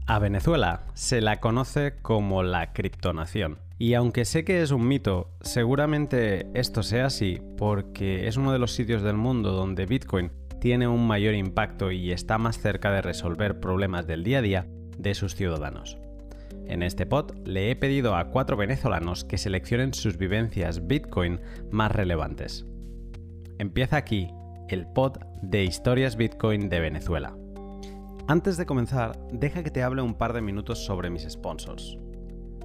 A Venezuela se la conoce como la criptonación. Y aunque sé que es un mito, seguramente esto sea así porque es uno de los sitios del mundo donde Bitcoin tiene un mayor impacto y está más cerca de resolver problemas del día a día de sus ciudadanos. En este pod le he pedido a 4 venezolanos que seleccionen sus vivencias Bitcoin más relevantes. Empieza aquí el pod de historias Bitcoin de Venezuela. Antes de comenzar, deja que te hable un par de minutos sobre mis sponsors.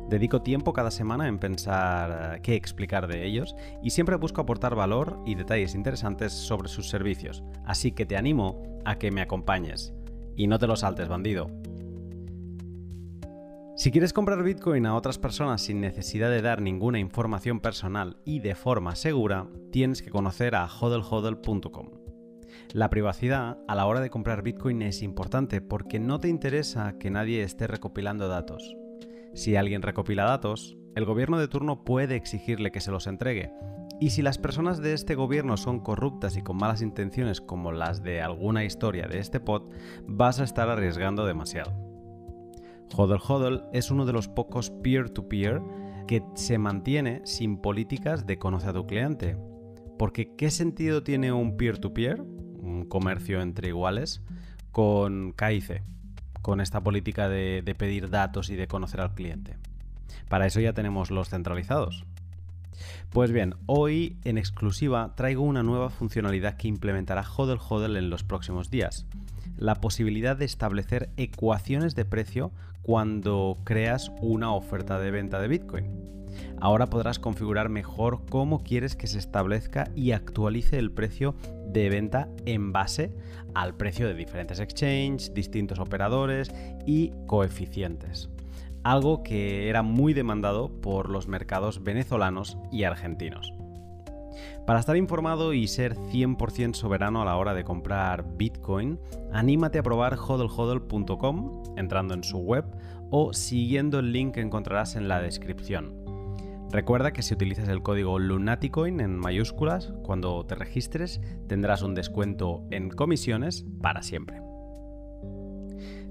Dedico tiempo cada semana en pensar qué explicar de ellos y siempre busco aportar valor y detalles interesantes sobre sus servicios, así que te animo a que me acompañes. Y no te lo saltes, bandido. Si quieres comprar Bitcoin a otras personas sin necesidad de dar ninguna información personal y de forma segura, tienes que conocer a hodlhodl.com. La privacidad a la hora de comprar Bitcoin es importante porque no te interesa que nadie esté recopilando datos. Si alguien recopila datos, el gobierno de turno puede exigirle que se los entregue. Y si las personas de este gobierno son corruptas y con malas intenciones como las de alguna historia de este pod, vas a estar arriesgando demasiado. HODL es uno de los pocos peer-to-peer que se mantiene sin políticas de conoce a tu cliente. Porque ¿qué sentido tiene un peer-to-peer, un comercio entre iguales, con KIC, con esta política de pedir datos y de conocer al cliente? Para eso ya tenemos los centralizados. Pues bien, hoy en exclusiva traigo una nueva funcionalidad que implementará HODL en los próximos días. La posibilidad de establecer ecuaciones de precio cuando creas una oferta de venta de Bitcoin. Ahora podrás configurar mejor cómo quieres que se establezca y actualice el precio de venta en base al precio de diferentes exchanges, distintos operadores y coeficientes. Algo que era muy demandado por los mercados venezolanos y argentinos. Para estar informado y ser 100% soberano a la hora de comprar Bitcoin, anímate a probar hodlhodl.com entrando en su web o siguiendo el link que encontrarás en la descripción. Recuerda que si utilizas el código LUNATICOIN en mayúsculas, cuando te registres tendrás un descuento en comisiones para siempre.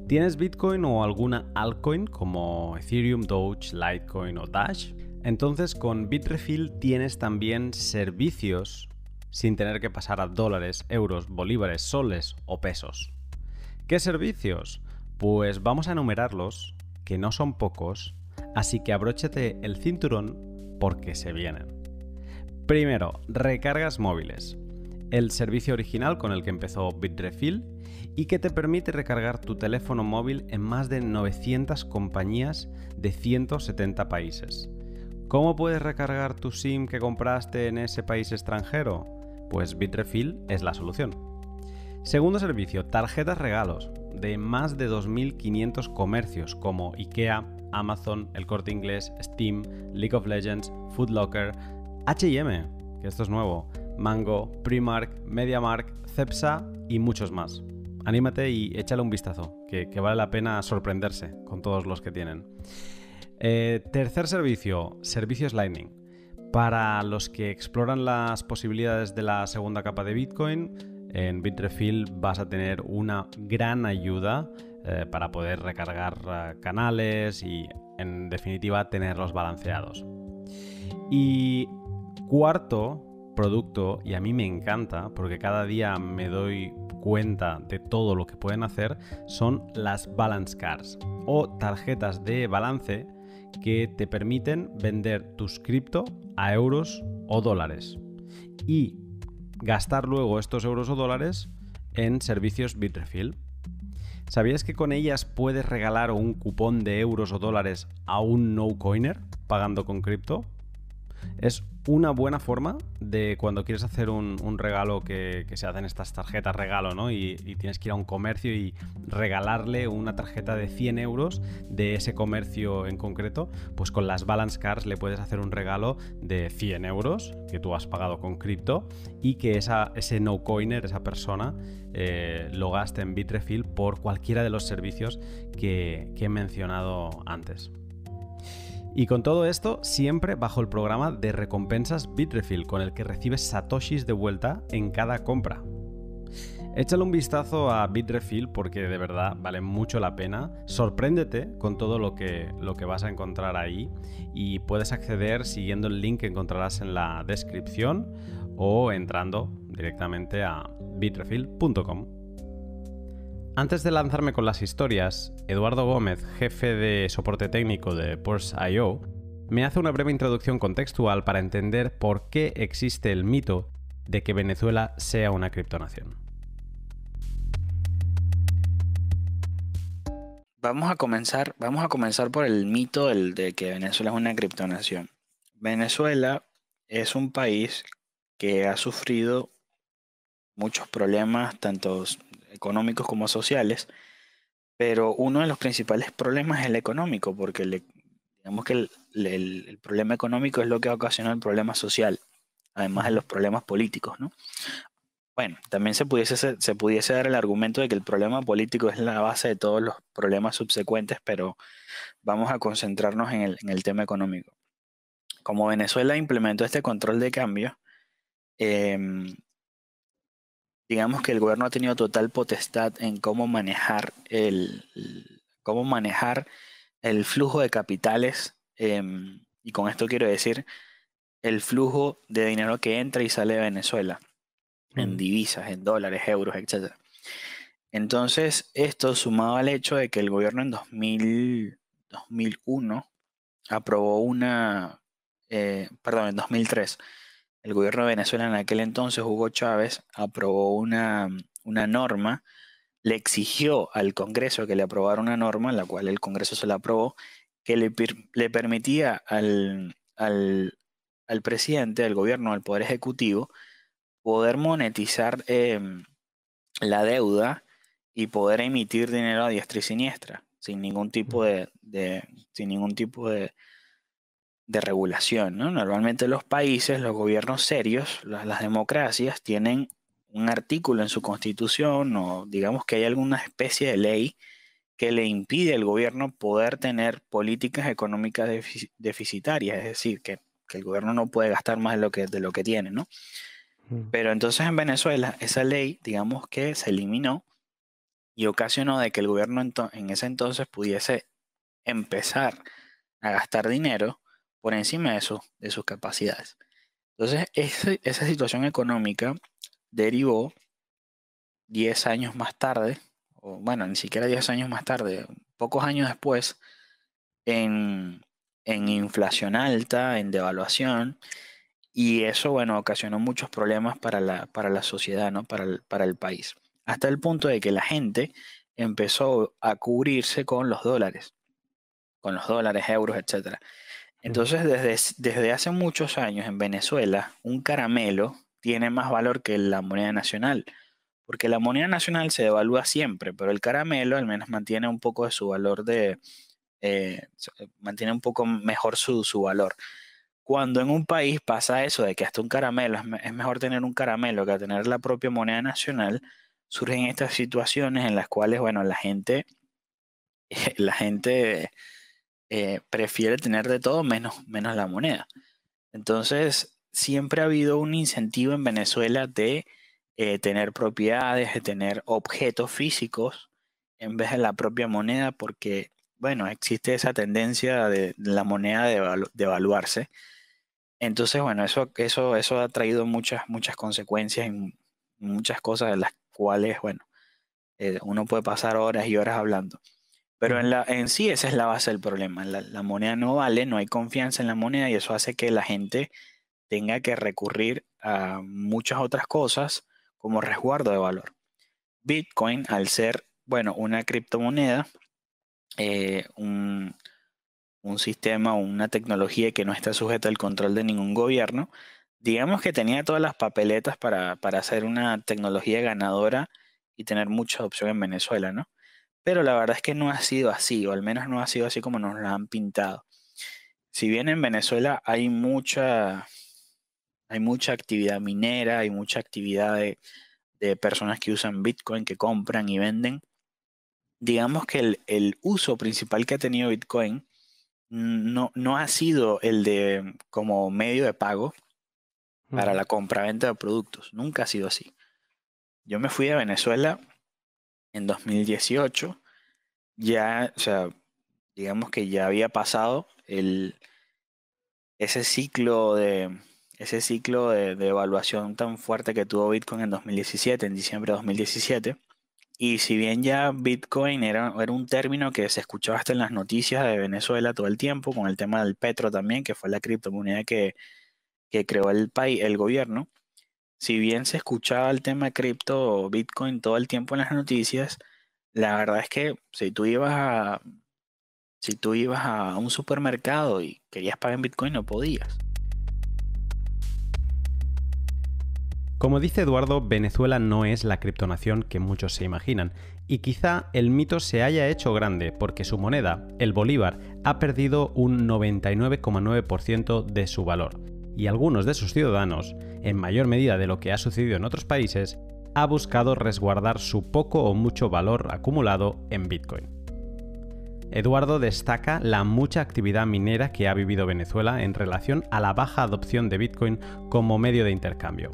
¿Tienes Bitcoin o alguna altcoin como Ethereum, Doge, Litecoin o Dash? Entonces con Bitrefill tienes también servicios sin tener que pasar a dólares, euros, bolívares, soles o pesos. ¿Qué servicios? Pues vamos a enumerarlos, que no son pocos, así que abróchate el cinturón porque se vienen. Primero, recargas móviles. El servicio original con el que empezó Bitrefill y que te permite recargar tu teléfono móvil en más de 900 compañías de 170 países. ¿Cómo puedes recargar tu SIM que compraste en ese país extranjero? Pues Bitrefill es la solución. Segundo servicio, tarjetas regalos de más de 2.500 comercios como IKEA, Amazon, El Corte Inglés, Steam, League of Legends, Foot Locker, H&M, que esto es nuevo, Mango, Primark, MediaMarkt, Cepsa y muchos más. Anímate y échale un vistazo, que vale la pena sorprenderse con todos los que tienen. Tercer servicio, servicios Lightning. Para los que exploran las posibilidades de la segunda capa de Bitcoin, en Bitrefill vas a tener una gran ayuda para poder recargar canales y, en definitiva, tenerlos balanceados. Y cuarto producto, y a mí me encanta porque cada día me doy cuenta de todo lo que pueden hacer, son las Balance Cards o tarjetas de balance que te permiten vender tus cripto a euros o dólares y gastar luego estos euros o dólares en servicios Bitrefill. ¿Sabías que con ellas puedes regalar un cupón de euros o dólares a un no-coiner pagando con cripto? Es una buena forma de cuando quieres hacer un regalo que se hacen estas tarjetas regalo, ¿no? Y tienes que ir a un comercio y regalarle una tarjeta de 100 euros de ese comercio en concreto, pues con las Balance Cards le puedes hacer un regalo de 100 euros que tú has pagado con cripto y que ese no-coiner, esa persona, lo gaste en Bitrefill por cualquiera de los servicios que he mencionado antes. Y con todo esto, siempre bajo el programa de recompensas Bitrefill, con el que recibes satoshis de vuelta en cada compra. Échale un vistazo a Bitrefill porque de verdad vale mucho la pena. Sorpréndete con todo lo que vas a encontrar ahí y puedes acceder siguiendo el link que encontrarás en la descripción o entrando directamente a bitrefill.com. Antes de lanzarme con las historias, Eduardo Gómez, jefe de soporte técnico de Porsche.io, me hace una breve introducción contextual para entender por qué existe el mito de que Venezuela sea una criptonación. Vamos a comenzar por el mito de que Venezuela es una criptonación. Venezuela es un país que ha sufrido muchos problemas, tanto económicos como sociales, pero uno de los principales problemas es el económico, porque digamos que el problema económico es lo que ocasiona el problema social, además de los problemas políticos, ¿no? Bueno, también se pudiese dar el argumento de que el problema político es la base de todos los problemas subsecuentes, pero vamos a concentrarnos en el tema económico. Como Venezuela implementó este control de cambio, em, digamos que el gobierno ha tenido total potestad en cómo manejar el flujo de capitales, y con esto quiero decir el flujo de dinero que entra y sale de Venezuela, en divisas, en dólares, euros, etc. Entonces, esto sumado al hecho de que el gobierno en 2001 aprobó en 2003, el gobierno de Venezuela en aquel entonces, Hugo Chávez, aprobó una norma, le exigió al Congreso que le aprobara una norma, la cual el Congreso se la aprobó, que le permitía al presidente, al gobierno, al Poder Ejecutivo, poder monetizar la deuda y poder emitir dinero a diestra y siniestra, sin ningún tipo sin ningún tipo de regulación, ¿no? Normalmente los países, los gobiernos serios, las democracias, tienen un artículo en su constitución o digamos que hay alguna especie de ley que le impide al gobierno poder tener políticas económicas deficitarias, es decir, que el gobierno no puede gastar más de lo que tiene, ¿no? Pero entonces en Venezuela esa ley, digamos que se eliminó y ocasionó de que el gobierno en ese entonces pudiese empezar a gastar dinero por encima de sus capacidades. Entonces, esa situación económica derivó 10 años más tarde, o bueno, ni siquiera 10 años más tarde, pocos años después, en, en inflación alta, en devaluación, y eso, bueno, ocasionó muchos problemas para la sociedad, ¿no? Para el país. Hasta el punto de que la gente empezó a cubrirse con los dólares, euros, etcétera. Entonces, desde hace muchos años en Venezuela, un caramelo tiene más valor que la moneda nacional, porque la moneda nacional se devalúa siempre, pero el caramelo al menos mantiene un poco de su valor mantiene un poco mejor su valor. Cuando en un país pasa eso de que hasta un caramelo, es mejor tener un caramelo que tener la propia moneda nacional, surgen estas situaciones en las cuales, bueno, la gente prefiere tener de todo menos la moneda. Entonces, siempre ha habido un incentivo en Venezuela de tener propiedades, de tener objetos físicos en vez de la propia moneda, porque, bueno, existe esa tendencia de la moneda de devaluarse. Entonces, bueno, eso ha traído muchas consecuencias y muchas cosas de las cuales, bueno, uno puede pasar horas y horas hablando. Pero en sí esa es la base del problema. La moneda no vale, no hay confianza en la moneda y eso hace que la gente tenga que recurrir a muchas otras cosas como resguardo de valor. Bitcoin, al ser, bueno, una criptomoneda, eh, un, un sistema o una tecnología que no está sujeta al control de ningún gobierno, digamos que tenía todas las papeletas para hacer una tecnología ganadora y tener mucha opción en Venezuela, ¿no? Pero la verdad es que no ha sido así, o al menos no ha sido así como nos lo han pintado. Si bien en Venezuela hay mucha actividad minera, hay mucha actividad de personas que usan Bitcoin, que compran y venden, digamos que el uso principal que ha tenido Bitcoin no ha sido el de como medio de pago para la compraventa de productos. Nunca ha sido así. yo me fui de Venezuela en 2018, ya, o sea, digamos que ya había pasado ese ciclo de evaluación tan fuerte que tuvo Bitcoin en 2017, en diciembre de 2017. Y si bien ya Bitcoin era un término que se escuchaba hasta en las noticias de Venezuela todo el tiempo, con el tema del Petro también, que fue la criptomoneda que creó el país, el gobierno. Si bien se escuchaba el tema cripto o Bitcoin todo el tiempo en las noticias, la verdad es que si tú ibas a un supermercado y querías pagar en Bitcoin, no podías. Como dice Eduardo, Venezuela no es la criptonación que muchos se imaginan, y quizá el mito se haya hecho grande porque su moneda, el bolívar, ha perdido un 99,9% de su valor, y algunos de sus ciudadanos, en mayor medida de lo que ha sucedido en otros países, ha buscado resguardar su poco o mucho valor acumulado en Bitcoin. Eduardo destaca la mucha actividad minera que ha vivido Venezuela en relación a la baja adopción de Bitcoin como medio de intercambio.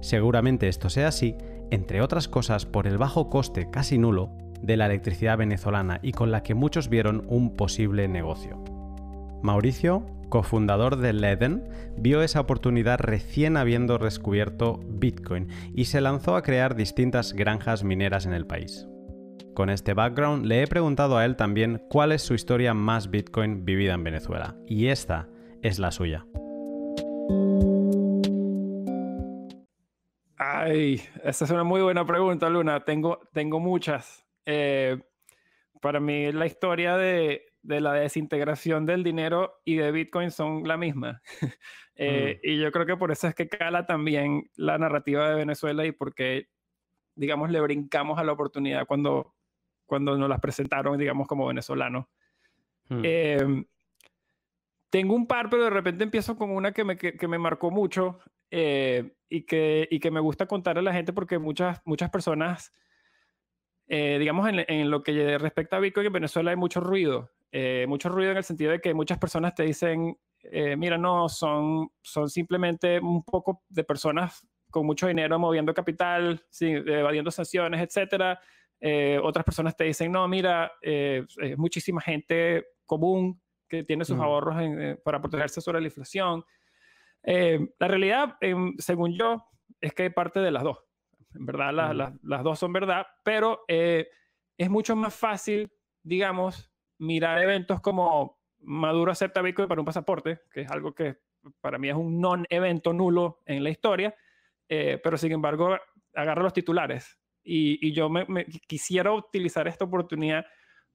Seguramente esto sea así, entre otras cosas por el bajo coste casi nulo de la electricidad venezolana y con la que muchos vieron un posible negocio. Mauricio, cofundador de Leden, vio esa oportunidad recién habiendo descubierto Bitcoin y se lanzó a crear distintas granjas mineras en el país. Con este background le he preguntado a él también cuál es su historia más Bitcoin vivida en Venezuela, y esta es la suya. Ay, esa es una muy buena pregunta, Luna. Tengo muchas. Para mí la historia de la desintegración del dinero y de Bitcoin son la misma. Y yo creo que por eso es que cala también la narrativa de Venezuela y porque, digamos, le brincamos a la oportunidad cuando nos las presentaron, digamos, como venezolanos. Tengo un par, pero de repente empiezo con una que me marcó mucho y que me gusta contarle a la gente porque muchas personas, digamos, en lo que respecta a Bitcoin en Venezuela hay mucho ruido en el sentido de que muchas personas te dicen, mira, no, son simplemente un poco de personas con mucho dinero moviendo capital, sí, evadiendo sanciones, etcétera. Otras personas te dicen, no, mira, es muchísima gente común que tiene sus ahorros para protegerse sobre la inflación. La realidad, según yo, es que hay parte de las dos. En verdad, las dos son verdad, pero es mucho más fácil, digamos, mirar eventos como Maduro acepta Bitcoin para un pasaporte, que es algo que para mí es un non-evento nulo en la historia, pero sin embargo agarro los titulares y yo me quisiera utilizar esta oportunidad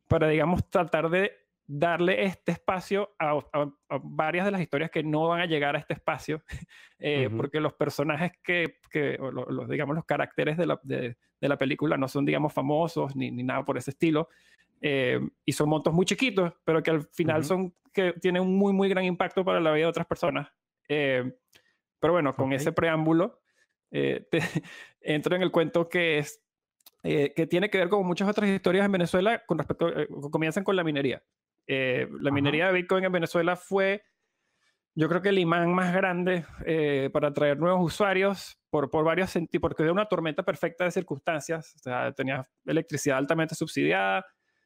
para, digamos, tratar de darle este espacio a varias de las historias que no van a llegar a este espacio, porque los personajes digamos, los caracteres de la película no son, digamos, famosos ni nada por ese estilo, y son montos muy chiquitos, pero que al final que tienen un muy, muy gran impacto para la vida de otras personas. Pero bueno, con ese preámbulo, entro en el cuento que tiene que ver con muchas otras historias en Venezuela con respecto, comienzan con la minería. La minería de Bitcoin en Venezuela fue, yo creo que el imán más grande para atraer nuevos usuarios por varios sentidos, porque era una tormenta perfecta de circunstancias. O sea, tenías electricidad altamente subsidiada,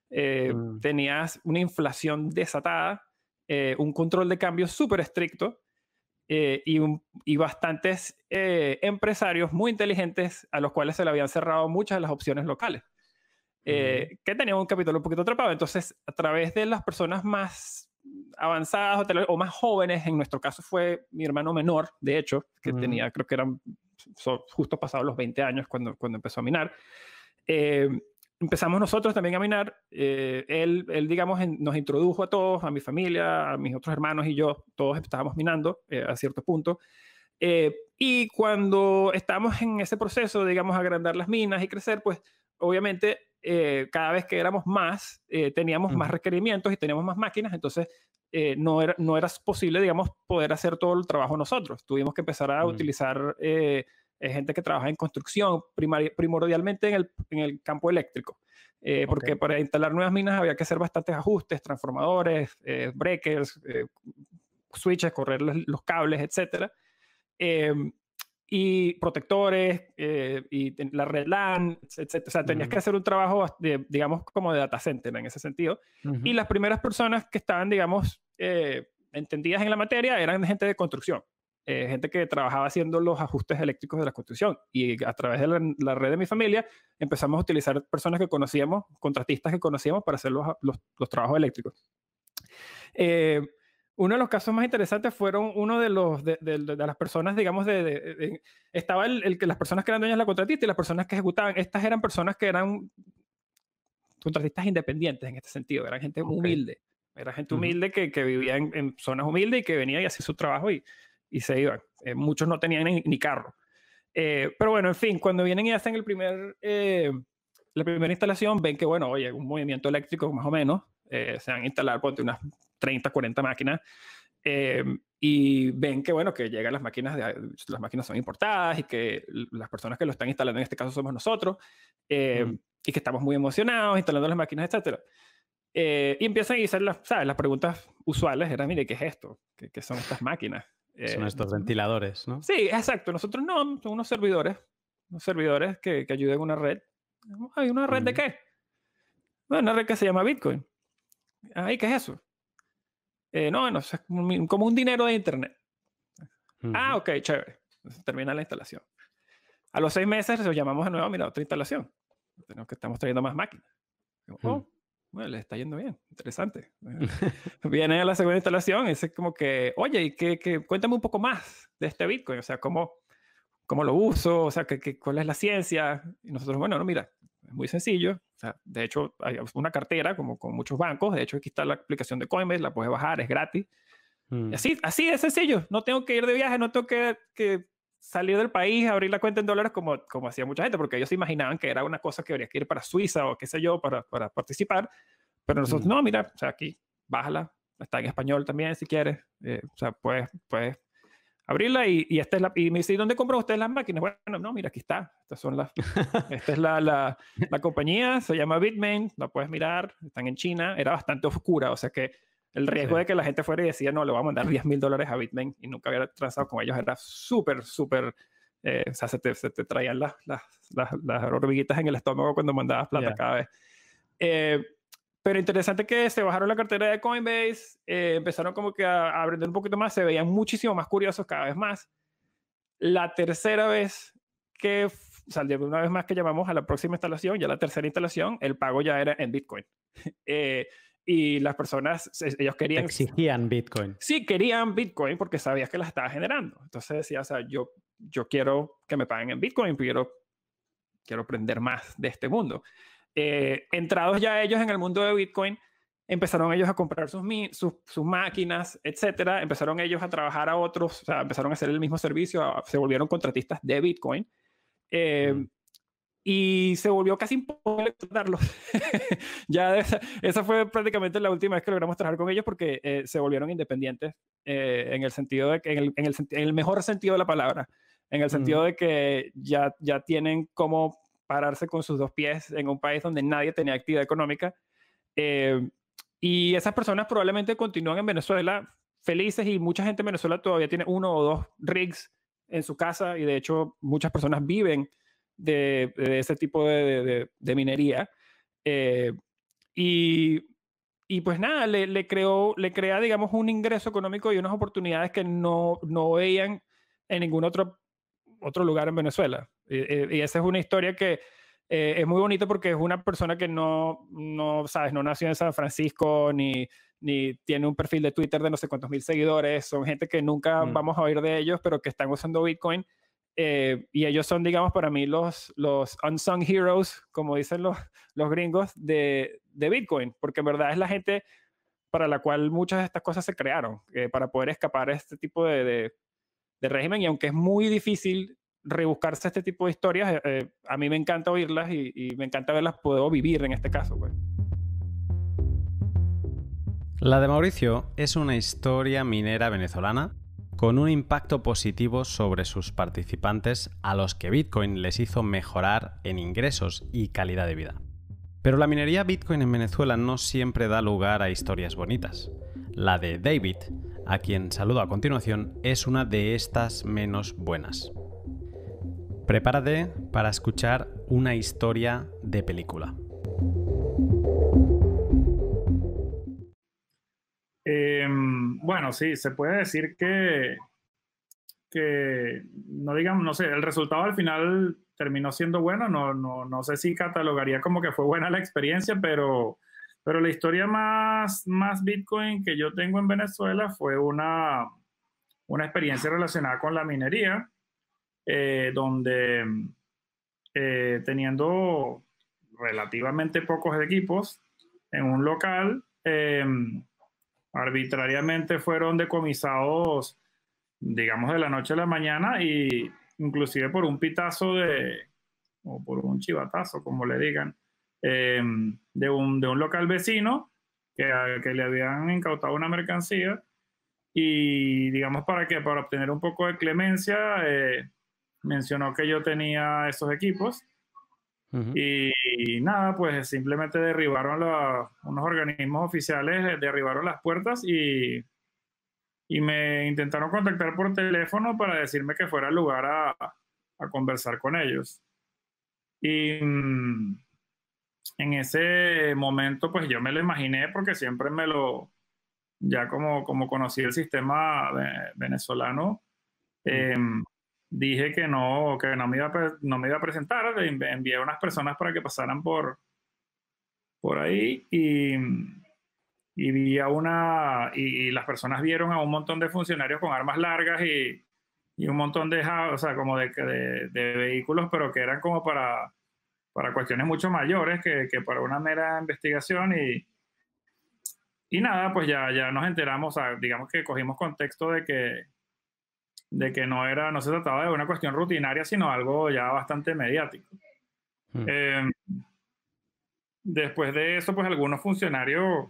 tenías una inflación desatada, un control de cambio súper estricto, y bastantes empresarios muy inteligentes a los cuales se le habían cerrado muchas de las opciones locales, que tenían un capital un poquito atrapado. Entonces, a través de las personas más avanzadas o más jóvenes, en nuestro caso fue mi hermano menor, de hecho, que tenía, creo que eran justo pasados los 20 años cuando empezó a minar. Empezamos nosotros también a minar. Él digamos, nos introdujo a todos, a mi familia, a mis otros hermanos y yo, todos estábamos minando a cierto punto. Y cuando estábamos en ese proceso, digamos, agrandar las minas y crecer, pues obviamente cada vez que éramos más, teníamos más requerimientos y teníamos más máquinas, entonces no era posible, digamos, poder hacer todo el trabajo nosotros. Tuvimos que empezar a utilizar gente que trabaja en construcción, primordialmente en el campo eléctrico, porque para instalar nuevas minas había que hacer bastantes ajustes, transformadores, breakers, switches, correr los cables, etc. y protectores, y la red LAN, etc. O sea, tenías que hacer un trabajo, digamos, como de data center en ese sentido. Y las primeras personas que estaban, digamos, entendidas en la materia eran gente de construcción. Gente que trabajaba haciendo los ajustes eléctricos de la construcción. Y a través de la red de mi familia empezamos a utilizar personas que conocíamos, contratistas que conocíamos para hacer los trabajos eléctricos. Uno de los casos más interesantes fueron uno de las personas, digamos, estaba las personas que eran dueñas de la contratista y las personas que ejecutaban. Estas eran personas que eran contratistas independientes en este sentido, eran gente humilde. Era gente humilde que vivía en zonas humildes y que venía y hacía su trabajo y se iban. Muchos no tenían ni carro. Pero bueno, en fin, cuando vienen y hacen la primera instalación, ven que, bueno, oye, un movimiento eléctrico más o menos, se van a instalar, ponte unas 30, 40 máquinas, y ven que, bueno, que llegan las máquinas son importadas y que las personas que lo están instalando en este caso somos nosotros, y que estamos muy emocionados instalando las máquinas, etc. Y empiezan a hacer las preguntas usuales, era, mire, ¿qué es esto? ¿Qué son estas máquinas? Son estos ventiladores, ¿no? Sí, exacto. Nosotros no, son unos servidores que ayuden a una red. ¿Hay una red de qué? Bueno, una red que se llama Bitcoin. ¿Y qué es eso? No, es como un dinero de internet. Ok, chévere. Entonces, termina la instalación. A los 6 meses los llamamos de nuevo, mira, otra instalación. Estamos trayendo más máquinas. Bueno, les está yendo bien, interesante. Vienen a la segunda instalación y es como que, oye, y cuéntame un poco más de este Bitcoin, o sea, cómo lo uso, o sea, cuál es la ciencia. Y nosotros, bueno, no, mira, es muy sencillo. O sea, de hecho, hay una cartera, como con muchos bancos. De hecho, aquí está la aplicación de Coinbase, la puedes bajar, es gratis. Y así de sencillo. No tengo que ir de viaje, no tengo que salir del país, abrir la cuenta en dólares como hacía mucha gente, porque ellos se imaginaban que era una cosa que habría que ir para Suiza o qué sé yo, para participar. Pero nosotros, no, mira, o sea, aquí, bájala, está en español también si quieres. O sea, puedes abrirla y y me dice, ¿dónde compran ustedes las máquinas? Bueno, no, mira, aquí está. Esta es la compañía, se llama Bitmain, la puedes mirar, están en China, era bastante oscura, o sea que el riesgo de que la gente fuera y decía, no, le voy a mandar $10,000 a Bitmain y nunca había transado con ellos, era súper, o sea, se te traían las hormiguitas en el estómago cuando mandabas plata cada vez. Pero interesante que se bajaron la cartera de Coinbase, empezaron como que a aprender un poquito más, se veían muchísimo más curiosos cada vez más. La tercera vez o sea, una vez más que llamamos a la próxima instalación, ya la tercera instalación, el pago ya era en Bitcoin. Y las personas, ellos querían... Exigían Bitcoin. Sí, querían Bitcoin porque sabías que las estaba generando. Entonces decía, o sea, yo quiero que me paguen en Bitcoin, quiero aprender más de este mundo. Entrados ya ellos en el mundo de Bitcoin, empezaron ellos a comprar sus máquinas, etcétera. Empezaron ellos a trabajar a otros, o sea, empezaron a hacer el mismo servicio, se volvieron contratistas de Bitcoin. Y se volvió casi imposible darlos. Ya esa fue prácticamente la última vez que logramos trabajar con ellos porque se volvieron independientes en el sentido de que, en el mejor sentido de la palabra, en el sentido de que ya tienen cómo pararse con sus 2 pies en un país donde nadie tenía actividad económica. Y esas personas probablemente continúan en Venezuela felices y mucha gente en Venezuela todavía tiene 1 o 2 rigs en su casa y de hecho muchas personas viven de ese tipo de minería. Y pues nada, le crea, digamos, un ingreso económico y unas oportunidades que no veían en ningún otro lugar en Venezuela. Y esa es una historia que es muy bonita porque es una persona que no nació en San Francisco ni tiene un perfil de Twitter de no sé cuántos mil seguidores. Son gente que nunca vamos a oír de ellos, pero que están usando Bitcoin. Y ellos son, digamos, para mí los unsung heroes, como dicen los gringos, de Bitcoin, porque en verdad es la gente para la cual muchas de estas cosas se crearon, para poder escapar a este tipo de régimen. Y aunque es muy difícil rebuscarse este tipo de historias, a mí me encanta oírlas y me encanta verlas, puedo vivir en este caso, pues. La de Mauricio es una historia minera venezolana con un impacto positivo sobre sus participantes a los que Bitcoin les hizo mejorar en ingresos y calidad de vida. Pero la minería Bitcoin en Venezuela no siempre da lugar a historias bonitas. La de David, a quien saludo a continuación, es una de estas menos buenas. Prepárate para escuchar una historia de película. Bueno, sí, se puede decir que no digamos, no sé, el resultado al final terminó siendo bueno. No sé si catalogaría como que fue buena la experiencia, pero la historia más Bitcoin que yo tengo en Venezuela fue una experiencia relacionada con la minería, donde teniendo relativamente pocos equipos en un local, arbitrariamente fueron decomisados, digamos, de la noche a la mañana, y inclusive por un pitazo o por un chivatazo, como le digan, de un local vecino que le habían incautado una mercancía. Y digamos, para obtener un poco de clemencia, mencionó que yo tenía esos equipos. Y nada, pues simplemente derribaron unos organismos oficiales, derribaron las puertas y me intentaron contactar por teléfono para decirme que fuera al lugar a conversar con ellos. Y en ese momento, pues yo me lo imaginé, porque siempre ya como conocí el sistema venezolano, dije que no me iba a presentar. Envié a unas personas para que pasaran por ahí, y vi y las personas vieron a un montón de funcionarios con armas largas y un montón o sea, como de vehículos, pero que eran como para cuestiones mucho mayores que para una mera investigación. Y nada, pues ya nos enteramos, o sea, digamos que cogimos contexto de que no se trataba de una cuestión rutinaria, sino algo ya bastante mediático. Después de eso, pues algunos funcionarios,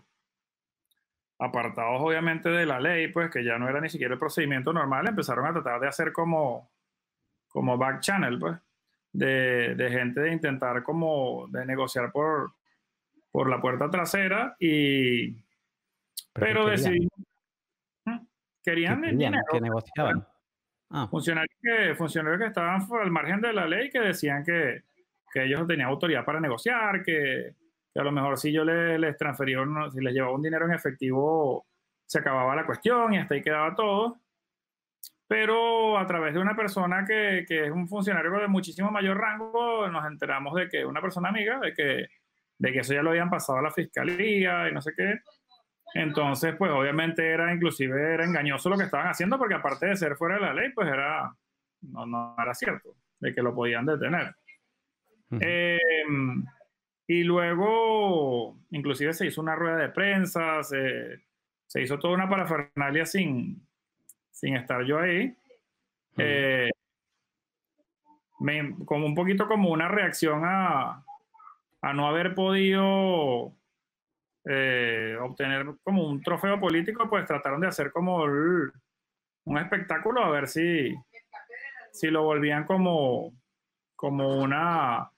apartados obviamente de la ley, pues que ya no era ni siquiera el procedimiento normal, empezaron a tratar de hacer como back channel, pues, de gente, de intentar como de negociar por la puerta trasera. Pero decidimos, querían dinero. ¿Que negociaban? Funcionarios que estaban al margen de la ley, que decían que ellos tenían autoridad para negociar, que a lo mejor si yo les transfería, si les llevaba un dinero en efectivo, se acababa la cuestión y hasta ahí quedaba todo. Pero a través de una persona que es un funcionario de muchísimo mayor rango, nos enteramos de que una persona amiga, de que eso ya lo habían pasado a la fiscalía y no sé qué. Entonces, pues obviamente inclusive era engañoso lo que estaban haciendo, porque aparte de ser fuera de la ley, pues no era cierto de que lo podían detener. Y luego, inclusive se hizo una rueda de prensa, se hizo toda una parafernalia sin estar yo ahí. Como un poquito como una reacción a no haber podido obtener como un trofeo político, pues trataron de hacer como un espectáculo, a ver si lo volvían como una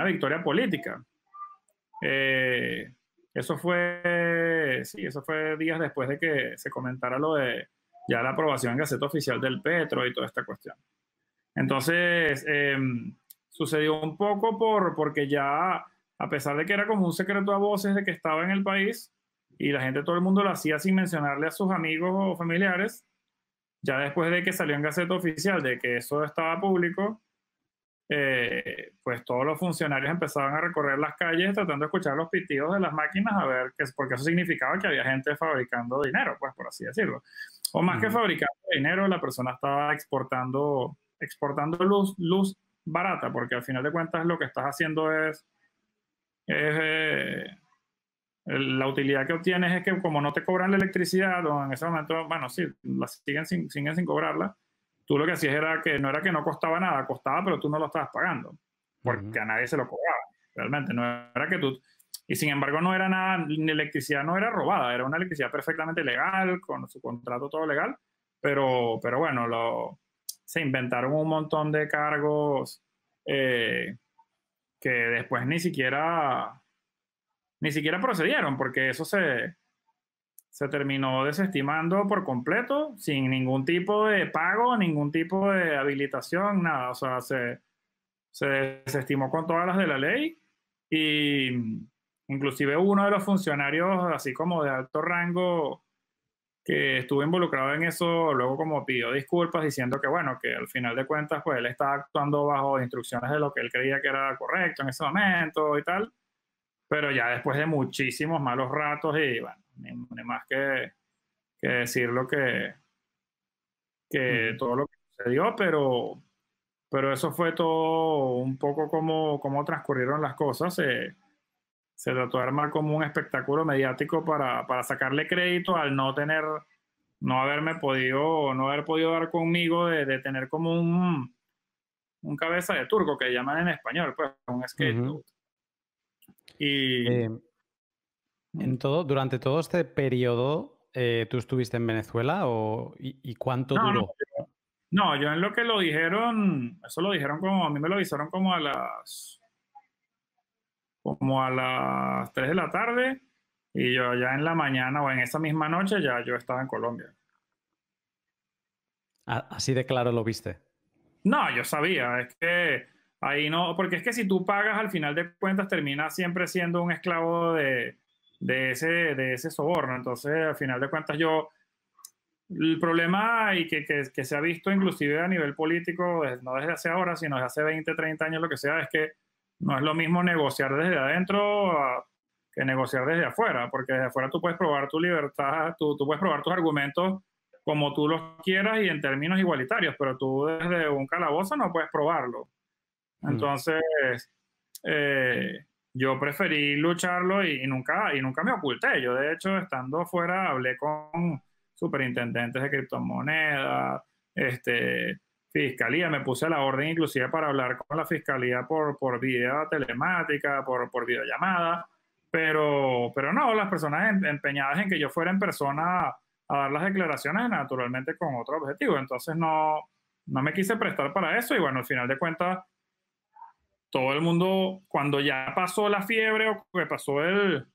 victoria política. Eso fue días después de que se comentara lo de ya la aprobación en Gaceta Oficial del Petro y toda esta cuestión. Entonces, sucedió un poco porque ya, a pesar de que era como un secreto a voces de que estaba en el país, y la gente, todo el mundo lo hacía sin mencionarle a sus amigos o familiares, ya después de que salió en Gaceta Oficial de que eso estaba público, pues todos los funcionarios empezaban a recorrer las calles tratando de escuchar los pitidos de las máquinas, a ver porque eso significaba que había gente fabricando dinero, pues, por así decirlo. O más que fabricando dinero, la persona estaba exportando luz barata, porque al final de cuentas lo que estás haciendo es la utilidad que obtienes es que, como no te cobran la electricidad, o en ese momento, bueno, sí, la siguen sin cobrarla, tú lo que hacías era que no costaba nada, costaba, pero tú no lo estabas pagando, porque a nadie se lo cobraba, realmente, no era que tú... Y sin embargo no era nada, la electricidad no era robada, era una electricidad perfectamente legal, con su contrato todo legal, pero bueno, se inventaron un montón de cargos que después ni siquiera procedieron, porque eso se terminó desestimando por completo, sin ningún tipo de pago, ningún tipo de habilitación, nada. O sea, se desestimó con todas las de la ley y inclusive uno de los funcionarios, así como de alto rango, que estuvo involucrado en eso, luego como pidió disculpas diciendo que bueno, que al final de cuentas pues él estaba actuando bajo instrucciones de lo que él creía que era correcto en ese momento y tal, pero ya después de muchísimos malos ratos y bueno, ni más que decir lo que todo lo que sucedió, pero eso fue todo un poco como transcurrieron las cosas. Se trató de armar como un espectáculo mediático para sacarle crédito al no haber podido dar conmigo de tener como un cabeza de turco que llaman en español, pues un scapegoat. Y durante todo este periodo, ¿tú estuviste en Venezuela y cuánto duró? No, yo en lo que lo dijeron, eso lo dijeron a mí me lo avisaron como a las 3 de la tarde y yo ya en la mañana o en esa misma noche ya yo estaba en Colombia. ¿Así de claro lo viste? No, yo sabía, es que ahí no, porque es que si tú pagas al final de cuentas terminas siempre siendo un esclavo de ese soborno. Entonces al final de cuentas el problema y que se ha visto inclusive a nivel político, no desde hace ahora, sino desde hace 20, 30 años, lo que sea, es que no es lo mismo negociar desde adentro que negociar desde afuera, porque desde afuera tú puedes probar tu libertad, tú puedes probar tus argumentos como tú los quieras y en términos igualitarios, pero tú desde un calabozo no puedes probarlo. Entonces, yo preferí lucharlo y nunca me oculté. Yo, de hecho, estando afuera, hablé con superintendentes de criptomonedas, fiscalía, me puse a la orden inclusive para hablar con la fiscalía por vía telemática, por videollamada, pero no, las personas empeñadas en que yo fuera en persona a dar las declaraciones, naturalmente con otro objetivo. Entonces no me quise prestar para eso y bueno, al final de cuentas, todo el mundo, cuando ya pasó la fiebre o que pasó el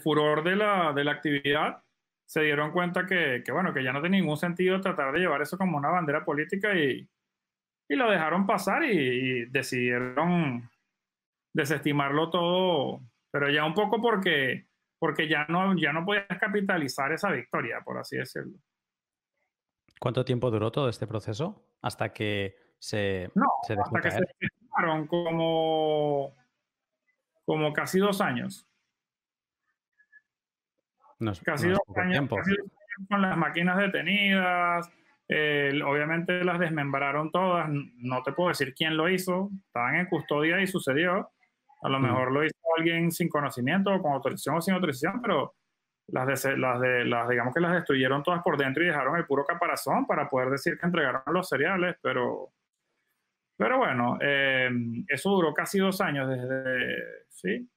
furor de la actividad, se dieron cuenta que bueno, que ya no tenía ningún sentido tratar de llevar eso como una bandera política y lo dejaron pasar y decidieron desestimarlo todo, pero ya un poco porque ya no podías capitalizar esa victoria, por así decirlo. ¿Cuánto tiempo duró todo este proceso? Hasta que se dejó hasta que caer. se desestimaron como casi 2 años. Casi 2 años con las máquinas detenidas. Obviamente las desmembraron todas. No te puedo decir quién lo hizo. Estaban en custodia y sucedió. A lo mejor lo hizo alguien sin conocimiento, con autorización o sin autorización, pero digamos que las destruyeron todas por dentro y dejaron el puro caparazón para poder decir que entregaron los cereales, pero bueno, eso duró casi 2 años sí,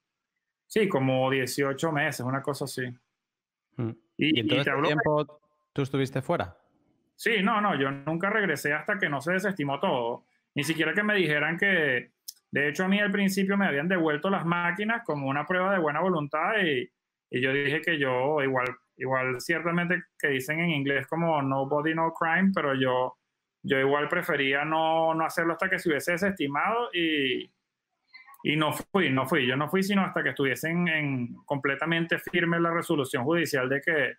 como 18 meses, una cosa así. ¿Y en todo este tiempo tú estuviste fuera? Sí, no, yo nunca regresé hasta que no se desestimó todo. Ni siquiera que me dijeran que, de hecho a mí al principio me habían devuelto las máquinas como una prueba de buena voluntad y yo dije que yo igual ciertamente que dicen en inglés como no body, no crime, pero yo igual prefería no hacerlo hasta que se hubiese desestimado y no fui. Yo no fui sino hasta que estuviesen completamente firme la resolución judicial de que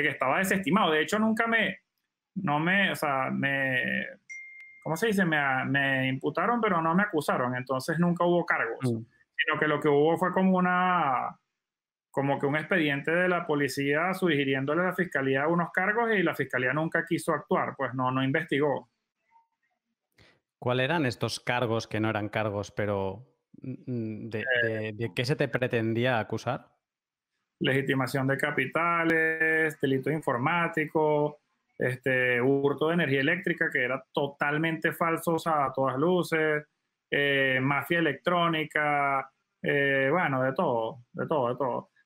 estaba desestimado. De hecho, nunca ¿cómo se dice? Me imputaron, pero no me acusaron. Entonces nunca hubo cargos. Sino que lo que hubo fue como que un expediente de la policía sugiriéndole a la fiscalía unos cargos y la fiscalía nunca quiso actuar, pues no investigó. ¿Cuáles eran estos cargos que no eran cargos, pero de qué se te pretendía acusar? Legitimación de capitales, delitos informáticos, hurto de energía eléctrica, que era totalmente falso, o sea, a todas luces, mafia electrónica, bueno, de todo.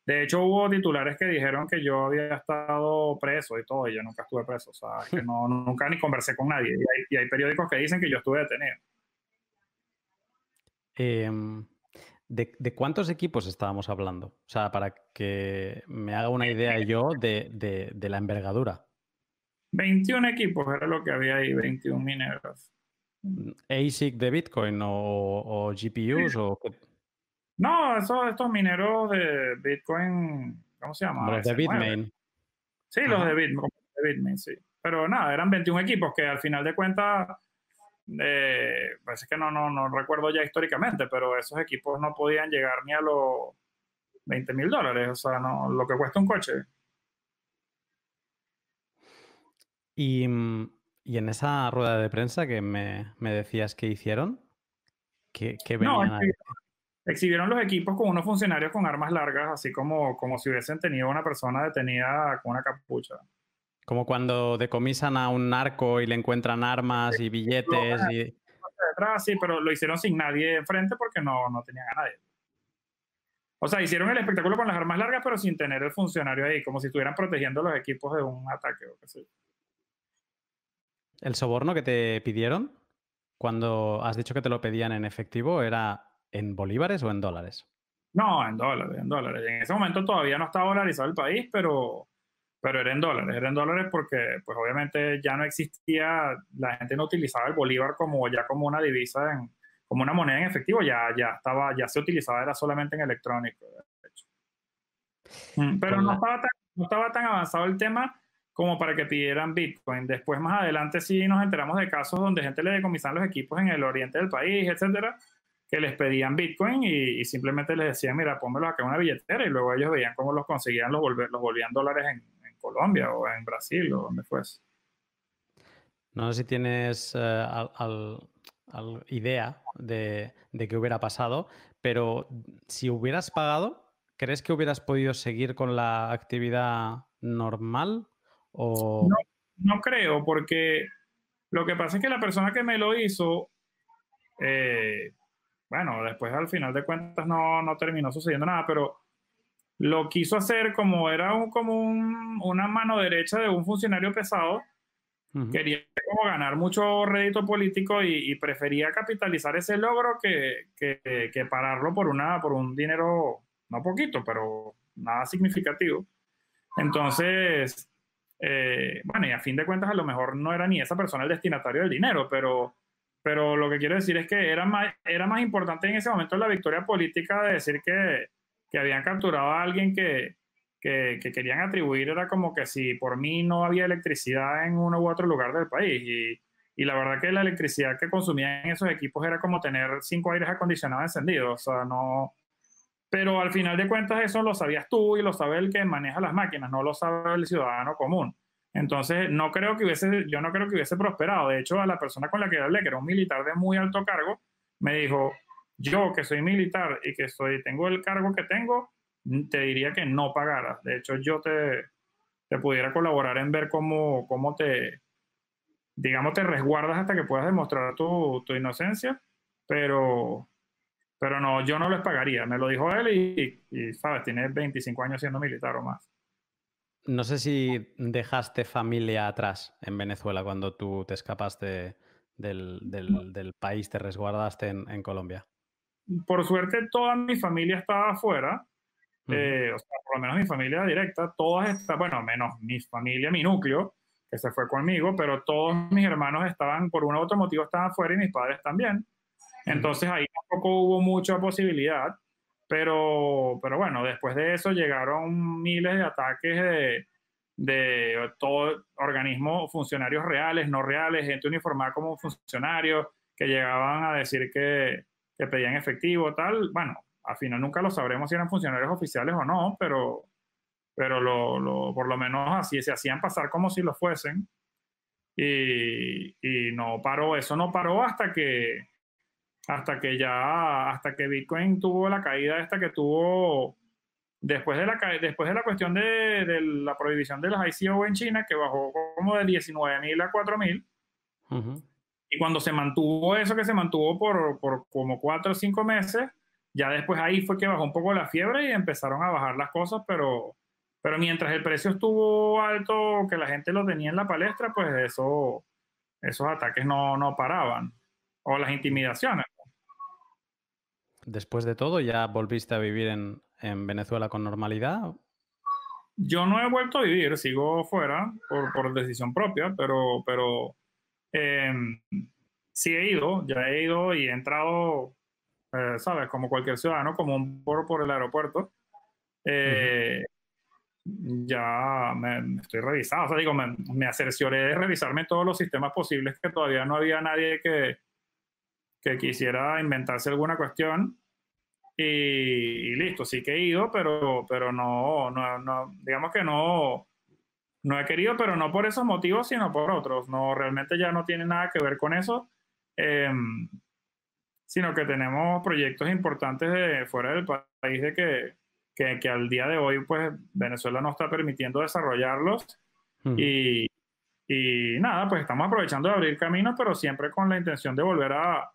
De hecho, hubo titulares que dijeron que yo había estado preso y todo, y yo nunca estuve preso, o sea, que nunca ni conversé con nadie, y hay periódicos que dicen que yo estuve detenido. ¿De cuántos equipos estábamos hablando? O sea, para que me haga una idea yo de la envergadura. 21 equipos era lo que había ahí, 21 mineros. ASIC de Bitcoin o GPUs o No, estos mineros de Bitcoin, ¿cómo se llama? como los de S9. Bitmain. Sí, los Ajá. de Bitmain, sí. Pero nada, eran 21 equipos que al final de cuentas, pues es que no recuerdo ya históricamente, pero esos equipos no podían llegar ni a los $20,000, o sea, no, lo que cuesta un coche. Y en esa rueda de prensa que me decías que hicieron, ¿qué No, venían a decir? exhibieron los equipos con unos funcionarios con armas largas, así como si hubiesen tenido una persona detenida con una capucha. Como cuando decomisan a un narco y le encuentran armas y billetes y... Detrás, sí, pero lo hicieron sin nadie enfrente porque no tenían a nadie. O sea, hicieron el espectáculo con las armas largas, pero sin tener el funcionario ahí, como si estuvieran protegiendo los equipos de un ataque o qué sé yo. ¿El soborno que te pidieron cuando has dicho que te lo pedían en efectivo era en bolívares o en dólares? No, en dólares, en dólares. En ese momento todavía no estaba dolarizado el país, pero era en dólares. Era en dólares porque, pues obviamente ya no existía, la gente no utilizaba el bolívar como una divisa, como una moneda en efectivo, ya se utilizaba, era solamente en electrónico, de hecho. Pero Con no la... estaba tan avanzado el tema como para que pidieran Bitcoin. Después, más adelante, sí nos enteramos de casos donde gente le decomisaban los equipos en el oriente del país, etcétera, que les pedían Bitcoin y simplemente les decían, mira, pónmelos acá en una billetera, y luego ellos veían cómo los conseguían, los volvían dólares en Colombia o en Brasil o donde fuese. No sé si tienes idea de qué hubiera pasado, pero si hubieras pagado, ¿crees que hubieras podido seguir con la actividad normal? O... No creo, porque lo que pasa es que la persona que me lo hizo, bueno, después al final de cuentas no terminó sucediendo nada, pero lo quiso hacer como era una mano derecha de un funcionario pesado. Quería como ganar mucho rédito político y prefería capitalizar ese logro que pararlo por un dinero, no poquito, pero nada significativo. Entonces, bueno, y a fin de cuentas a lo mejor no era ni esa persona el destinatario del dinero, pero lo que quiero decir es que era más importante en ese momento la victoria política de decir que habían capturado a alguien que querían atribuir, era como que si por mí no había electricidad en uno u otro lugar del país. Y la verdad que la electricidad que consumían esos equipos era como tener 5 aires acondicionados encendidos, o sea, no... Pero al final de cuentas eso lo sabías tú y lo sabe el que maneja las máquinas, no lo sabe el ciudadano común. Entonces, yo no creo que hubiese prosperado. De hecho, a la persona con la que hablé, que era un militar de muy alto cargo, me dijo, yo que soy militar y que tengo el cargo que tengo, te diría que no pagaras. De hecho, yo te pudiera colaborar en ver cómo digamos, te resguardas hasta que puedas demostrar tu inocencia, pero no, yo no les pagaría. Me lo dijo él y sabes, tiene 25 años siendo militar o más. No sé si dejaste familia atrás en Venezuela cuando tú te escapaste del país, te resguardaste en Colombia. Por suerte, toda mi familia estaba afuera. O sea, por lo menos mi familia directa, bueno, menos mi familia, mi núcleo, que se fue conmigo, pero todos mis hermanos estaban, por un u otro motivo, estaban afuera y mis padres también. Entonces ahí tampoco hubo mucha posibilidad, pero bueno, después de eso llegaron miles de ataques de todo organismos, funcionarios reales, no reales, gente uniformada como funcionarios que llegaban a decir que pedían efectivo, tal. Bueno, al final nunca lo sabremos si eran funcionarios oficiales o no, pero por lo menos así se hacían pasar como si lo fuesen. Y no paró, eso no paró hasta que Bitcoin tuvo la caída esta que tuvo después de la cuestión de la prohibición de las ICO en China, que bajó como de 19,000 a 4,000. Y cuando se mantuvo eso, que se mantuvo por como 4 o 5 meses, ya después ahí fue que bajó un poco la fiebre y empezaron a bajar las cosas, pero mientras el precio estuvo alto, que la gente lo tenía en la palestra, pues esos ataques no paraban, o las intimidaciones. Después de todo, ¿ya volviste a vivir en Venezuela con normalidad? Yo no he vuelto a vivir, sigo fuera por decisión propia, pero sí ya he ido y he entrado, ¿sabes? Como cualquier ciudadano común por el aeropuerto. Ya me estoy revisado, o sea, digo, me cercioré de revisarme todos los sistemas posibles, que todavía no había nadie que quisiera inventarse alguna cuestión. Y listo, sí que he ido, pero no, digamos que no he querido, pero no por esos motivos, sino por otros. No, realmente ya no tiene nada que ver con eso, sino que tenemos proyectos importantes de fuera del país de que al día de hoy, pues, Venezuela no está permitiendo desarrollarlos. Y nada, pues estamos aprovechando de abrir caminos, pero siempre con la intención de volver a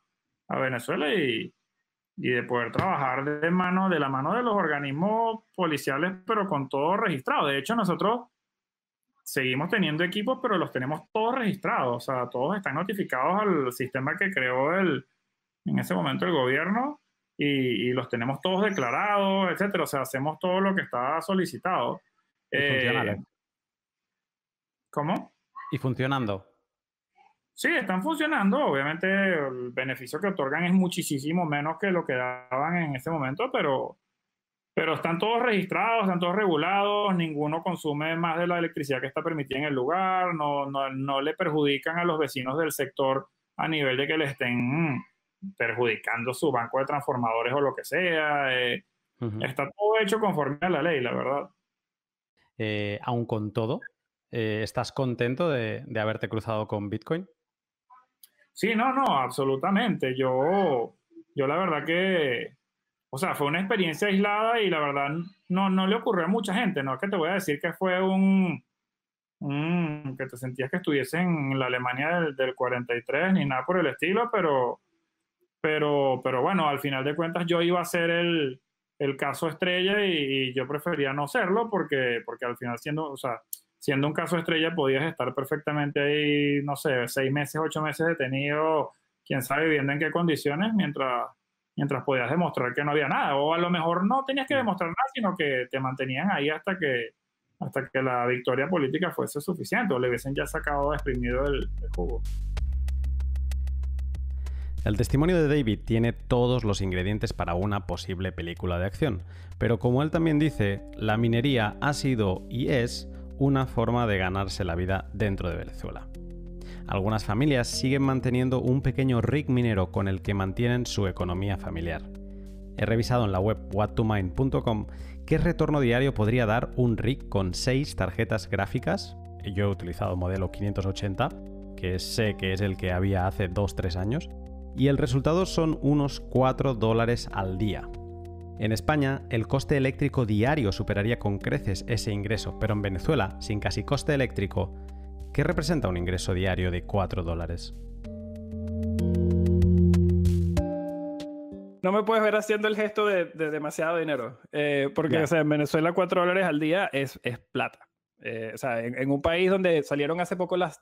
Venezuela y de poder trabajar de la mano de los organismos policiales, pero con todo registrado. De hecho, nosotros seguimos teniendo equipos, pero los tenemos todos registrados. O sea, todos están notificados al sistema que creó en ese momento el gobierno, y los tenemos todos declarados, etcétera. O sea, hacemos todo lo que está solicitado. ¿Cómo? ¿Y funcionando? Sí, están funcionando. Obviamente el beneficio que otorgan es muchísimo menos que lo que daban en ese momento, pero están todos registrados, están todos regulados, ninguno consume más de la electricidad que está permitida en el lugar, no le perjudican a los vecinos del sector a nivel de que le estén perjudicando su banco de transformadores o lo que sea. Está todo hecho conforme a la ley, la verdad. Aún con todo, ¿estás contento de haberte cruzado con Bitcoin? Sí, no, absolutamente. Yo la verdad que, o sea, fue una experiencia aislada y la verdad no le ocurrió a mucha gente. No es que te voy a decir que fue que te sentías que estuvieses en la Alemania del 43 ni nada por el estilo, pero bueno, al final de cuentas yo iba a ser el caso estrella y yo prefería no serlo porque al final siendo un caso estrella podías estar perfectamente ahí, no sé, 6 meses, 8 meses detenido, quién sabe viviendo en qué condiciones, mientras podías demostrar que no había nada. O a lo mejor no tenías que demostrar nada, sino que te mantenían ahí hasta que la victoria política fuese suficiente o le hubiesen ya sacado, exprimido el jugo. El testimonio de David tiene todos los ingredientes para una posible película de acción, pero como él también dice, la minería ha sido y es una forma de ganarse la vida dentro de Venezuela. Algunas familias siguen manteniendo un pequeño rig minero con el que mantienen su economía familiar. He revisado en la web whattomine.com qué retorno diario podría dar un rig con 6 tarjetas gráficas. Yo he utilizado modelo 580, que sé que es el que había hace 2-3 años, y el resultado son unos $4 al día. En España, el coste eléctrico diario superaría con creces ese ingreso, pero en Venezuela, sin casi coste eléctrico, ¿qué representa un ingreso diario de $4? No me puedes ver haciendo el gesto de demasiado dinero, porque o sea, en Venezuela $4 al día es plata. O sea, en un país donde salieron hace poco la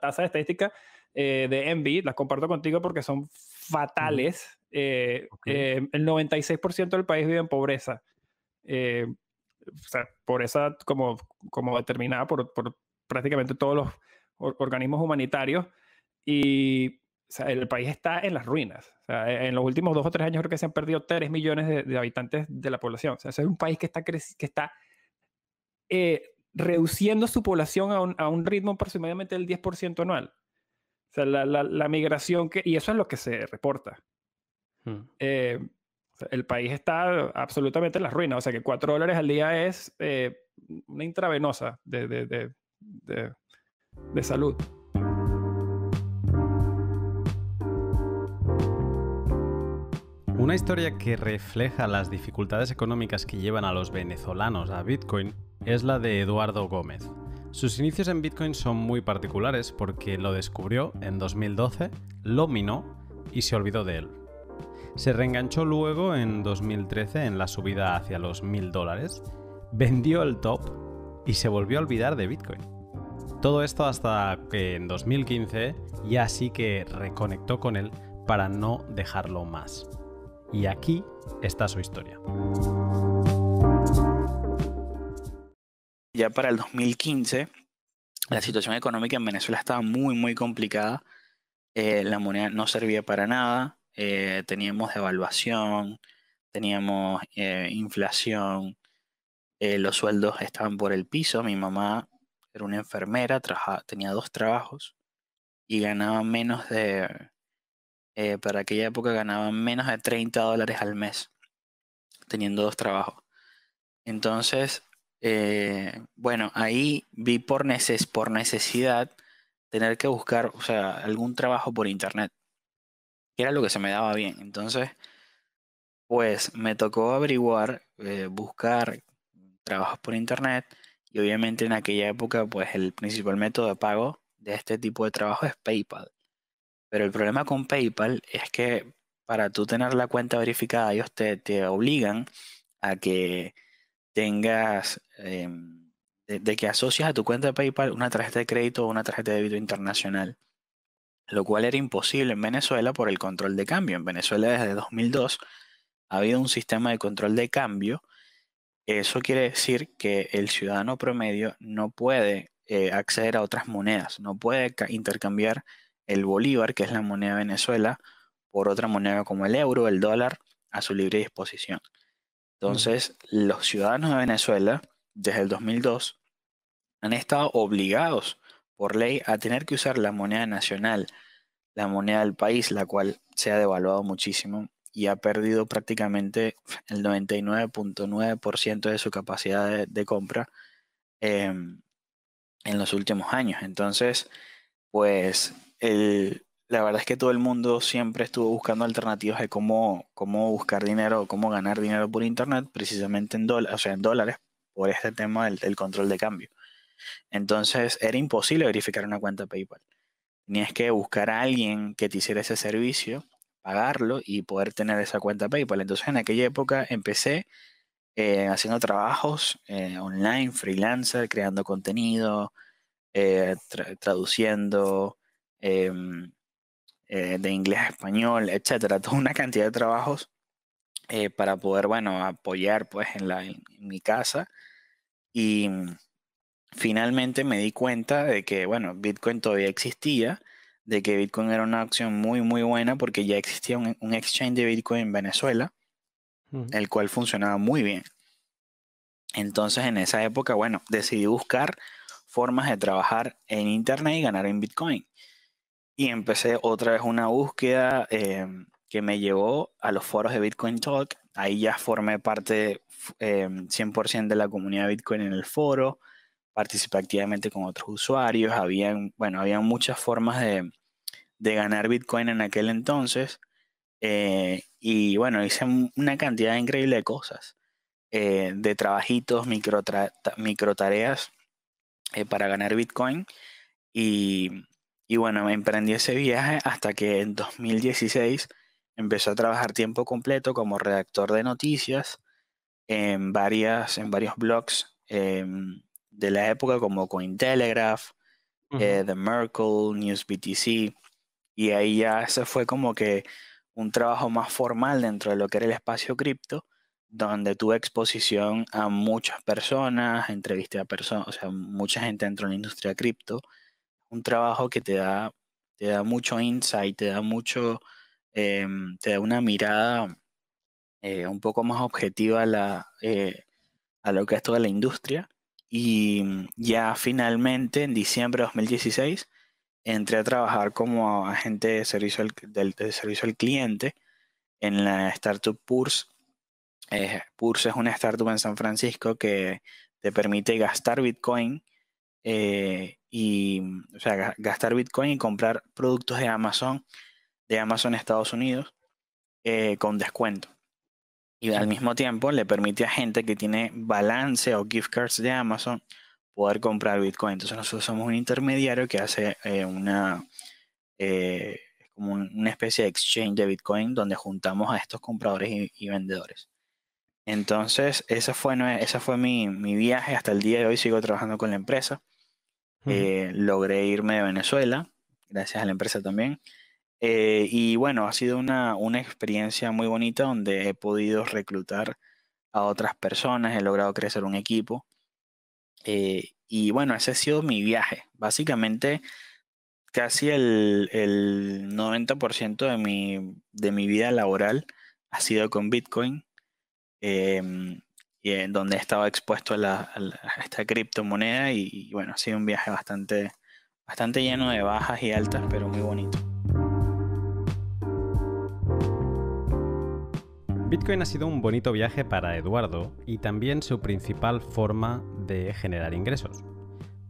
tasa de estadística de Envy, las comparto contigo porque son fatales. El 96% del país vive en pobreza. O sea, pobreza como determinada por prácticamente todos los organismos humanitarios. Y o sea, el país está en las ruinas. O sea, en los últimos 2 o 3 años creo que se han perdido 3 millones de habitantes de la población. O sea, es un país que está reduciendo su población a un ritmo aproximadamente del 10% anual. O sea, la migración y eso es lo que se reporta. O sea, el país está absolutamente en las ruinas. O sea, que $4 al día es una intravenosa de salud. Una historia que refleja las dificultades económicas que llevan a los venezolanos a Bitcoin es la de Eduardo Gómez. Sus inicios en Bitcoin son muy particulares porque lo descubrió en 2012, lo minó y se olvidó de él. Se reenganchó luego en 2013 en la subida hacia los $1000, vendió el top y se volvió a olvidar de Bitcoin. Todo esto hasta que en 2015 ya sí que reconectó con él para no dejarlo más. Y aquí está su historia. Ya para el 2015, la situación económica en Venezuela estaba muy, muy complicada. La moneda no servía para nada, teníamos devaluación, teníamos inflación, los sueldos estaban por el piso. Mi mamá era una enfermera, tenía 2 trabajos y ganaba menos para aquella época ganaba menos de $30 al mes, teniendo 2 trabajos. Entonces, bueno, ahí vi por necesidad tener que buscar, o sea, algún trabajo por internet, que era lo que se me daba bien. Entonces, pues me tocó averiguar, buscar trabajos por internet, y obviamente en aquella época, pues el principal método de pago de este tipo de trabajo es PayPal. Pero el problema con PayPal es que para tú tener la cuenta verificada, ellos te obligan a que tengas, de que asocias a tu cuenta de PayPal una tarjeta de crédito o una tarjeta de débito internacional, lo cual era imposible en Venezuela por el control de cambio. En Venezuela desde 2002 ha habido un sistema de control de cambio. Eso quiere decir que el ciudadano promedio no puede acceder a otras monedas, no puede intercambiar el bolívar, que es la moneda de Venezuela, por otra moneda como el euro, el dólar, a su libre disposición. Entonces, los ciudadanos de Venezuela, desde el 2002, han estado obligados por ley a tener que usar la moneda nacional, la moneda del país, la cual se ha devaluado muchísimo y ha perdido prácticamente el 99.9% de su capacidad de compra en los últimos años. Entonces, pues la verdad es que todo el mundo siempre estuvo buscando alternativas de cómo buscar dinero, cómo ganar dinero por internet, precisamente en dólares, o sea, en dólares, por este tema del control de cambio. Entonces, era imposible verificar una cuenta PayPal. Tenías que buscar a alguien que te hiciera ese servicio, pagarlo y poder tener esa cuenta PayPal. Entonces, en aquella época empecé haciendo trabajos online, freelancer, creando contenido, traduciendo de inglés a español, etcétera. Toda una cantidad de trabajos para poder, bueno, apoyar pues en mi casa. Y finalmente me di cuenta de que, bueno, Bitcoin todavía existía, de que Bitcoin era una opción muy, muy buena porque ya existía un exchange de Bitcoin en Venezuela, el cual funcionaba muy bien. Entonces, en esa época, bueno, decidí buscar formas de trabajar en internet y ganar en Bitcoin. Y empecé otra vez una búsqueda que me llevó a los foros de Bitcoin Talk. Ahí ya formé parte 100% de la comunidad de Bitcoin en el foro. Participé activamente con otros usuarios. Había muchas formas de ganar Bitcoin en aquel entonces. Y bueno, hice una cantidad increíble de cosas. De trabajitos, micro tareas para ganar Bitcoin. Y bueno, me emprendí ese viaje hasta que en 2016 empecé a trabajar tiempo completo como redactor de noticias en varios blogs de la época como Cointelegraph, The Merkle, News BTC. Y ahí ya ese fue como que un trabajo más formal dentro de lo que era el espacio cripto, donde tuve exposición a muchas personas, entrevisté a personas, o sea, mucha gente dentro de la industria cripto. Un trabajo que te da mucho insight, te da una mirada un poco más objetiva a lo que es toda la industria. Y ya finalmente, en diciembre de 2016, entré a trabajar como agente de servicio del servicio al cliente en la startup Purse. Purse es una startup en San Francisco que te permite gastar Bitcoin o sea, gastar Bitcoin y comprar productos de Amazon Estados Unidos con descuento. Y al mismo tiempo le permite a gente que tiene balance o gift cards de Amazon poder comprar Bitcoin. Entonces nosotros somos un intermediario que hace como una especie de exchange de Bitcoin donde juntamos a estos compradores y vendedores. Entonces ese fue mi viaje. Hasta el día de hoy sigo trabajando con la empresa. Logré irme de Venezuela, gracias a la empresa también. Y bueno, ha sido una experiencia muy bonita donde he podido reclutar a otras personas, he logrado crecer un equipo. Y bueno, ese ha sido mi viaje. Básicamente, casi el 90% de mi vida laboral ha sido con Bitcoin, y en donde he estado expuesto a esta criptomoneda y bueno, ha sido un viaje bastante lleno de bajas y altas, pero muy bonito. Bitcoin ha sido un bonito viaje para Eduardo y también su principal forma de generar ingresos.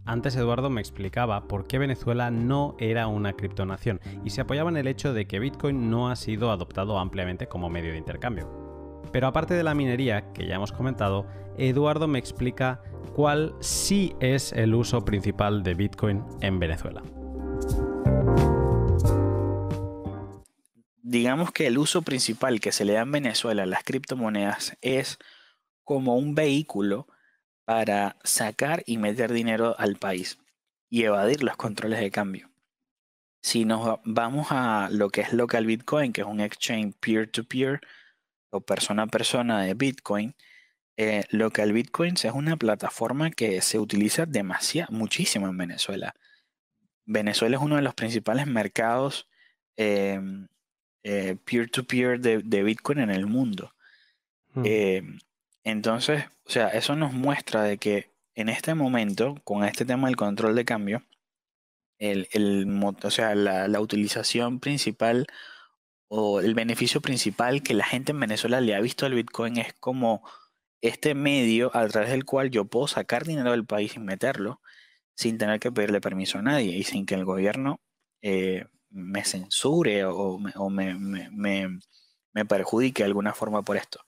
Antes Eduardo me explicaba por qué Venezuela no era una criptonación y se apoyaba en el hecho de que Bitcoin no ha sido adoptado ampliamente como medio de intercambio. Pero aparte de la minería, que ya hemos comentado, Eduardo me explica cuál sí es el uso principal de Bitcoin en Venezuela. Digamos que el uso principal que se le da en Venezuela a las criptomonedas es como un vehículo para sacar y meter dinero al país y evadir los controles de cambio. Si nos vamos a lo que es Local Bitcoin, que es un exchange peer-to-peer o persona a persona de Bitcoin, Local Bitcoins es una plataforma que se utiliza muchísimo en Venezuela. Venezuela es uno de los principales mercados peer-to-peer de Bitcoin en el mundo. Entonces, o sea, eso nos muestra de que en este momento, con este tema del control de cambio, o sea, la utilización principal o el beneficio principal que la gente en Venezuela le ha visto al Bitcoin es como este medio a través del cual yo puedo sacar dinero del país y meterlo sin tener que pedirle permiso a nadie y sin que el gobierno me censure o me perjudique de alguna forma por esto.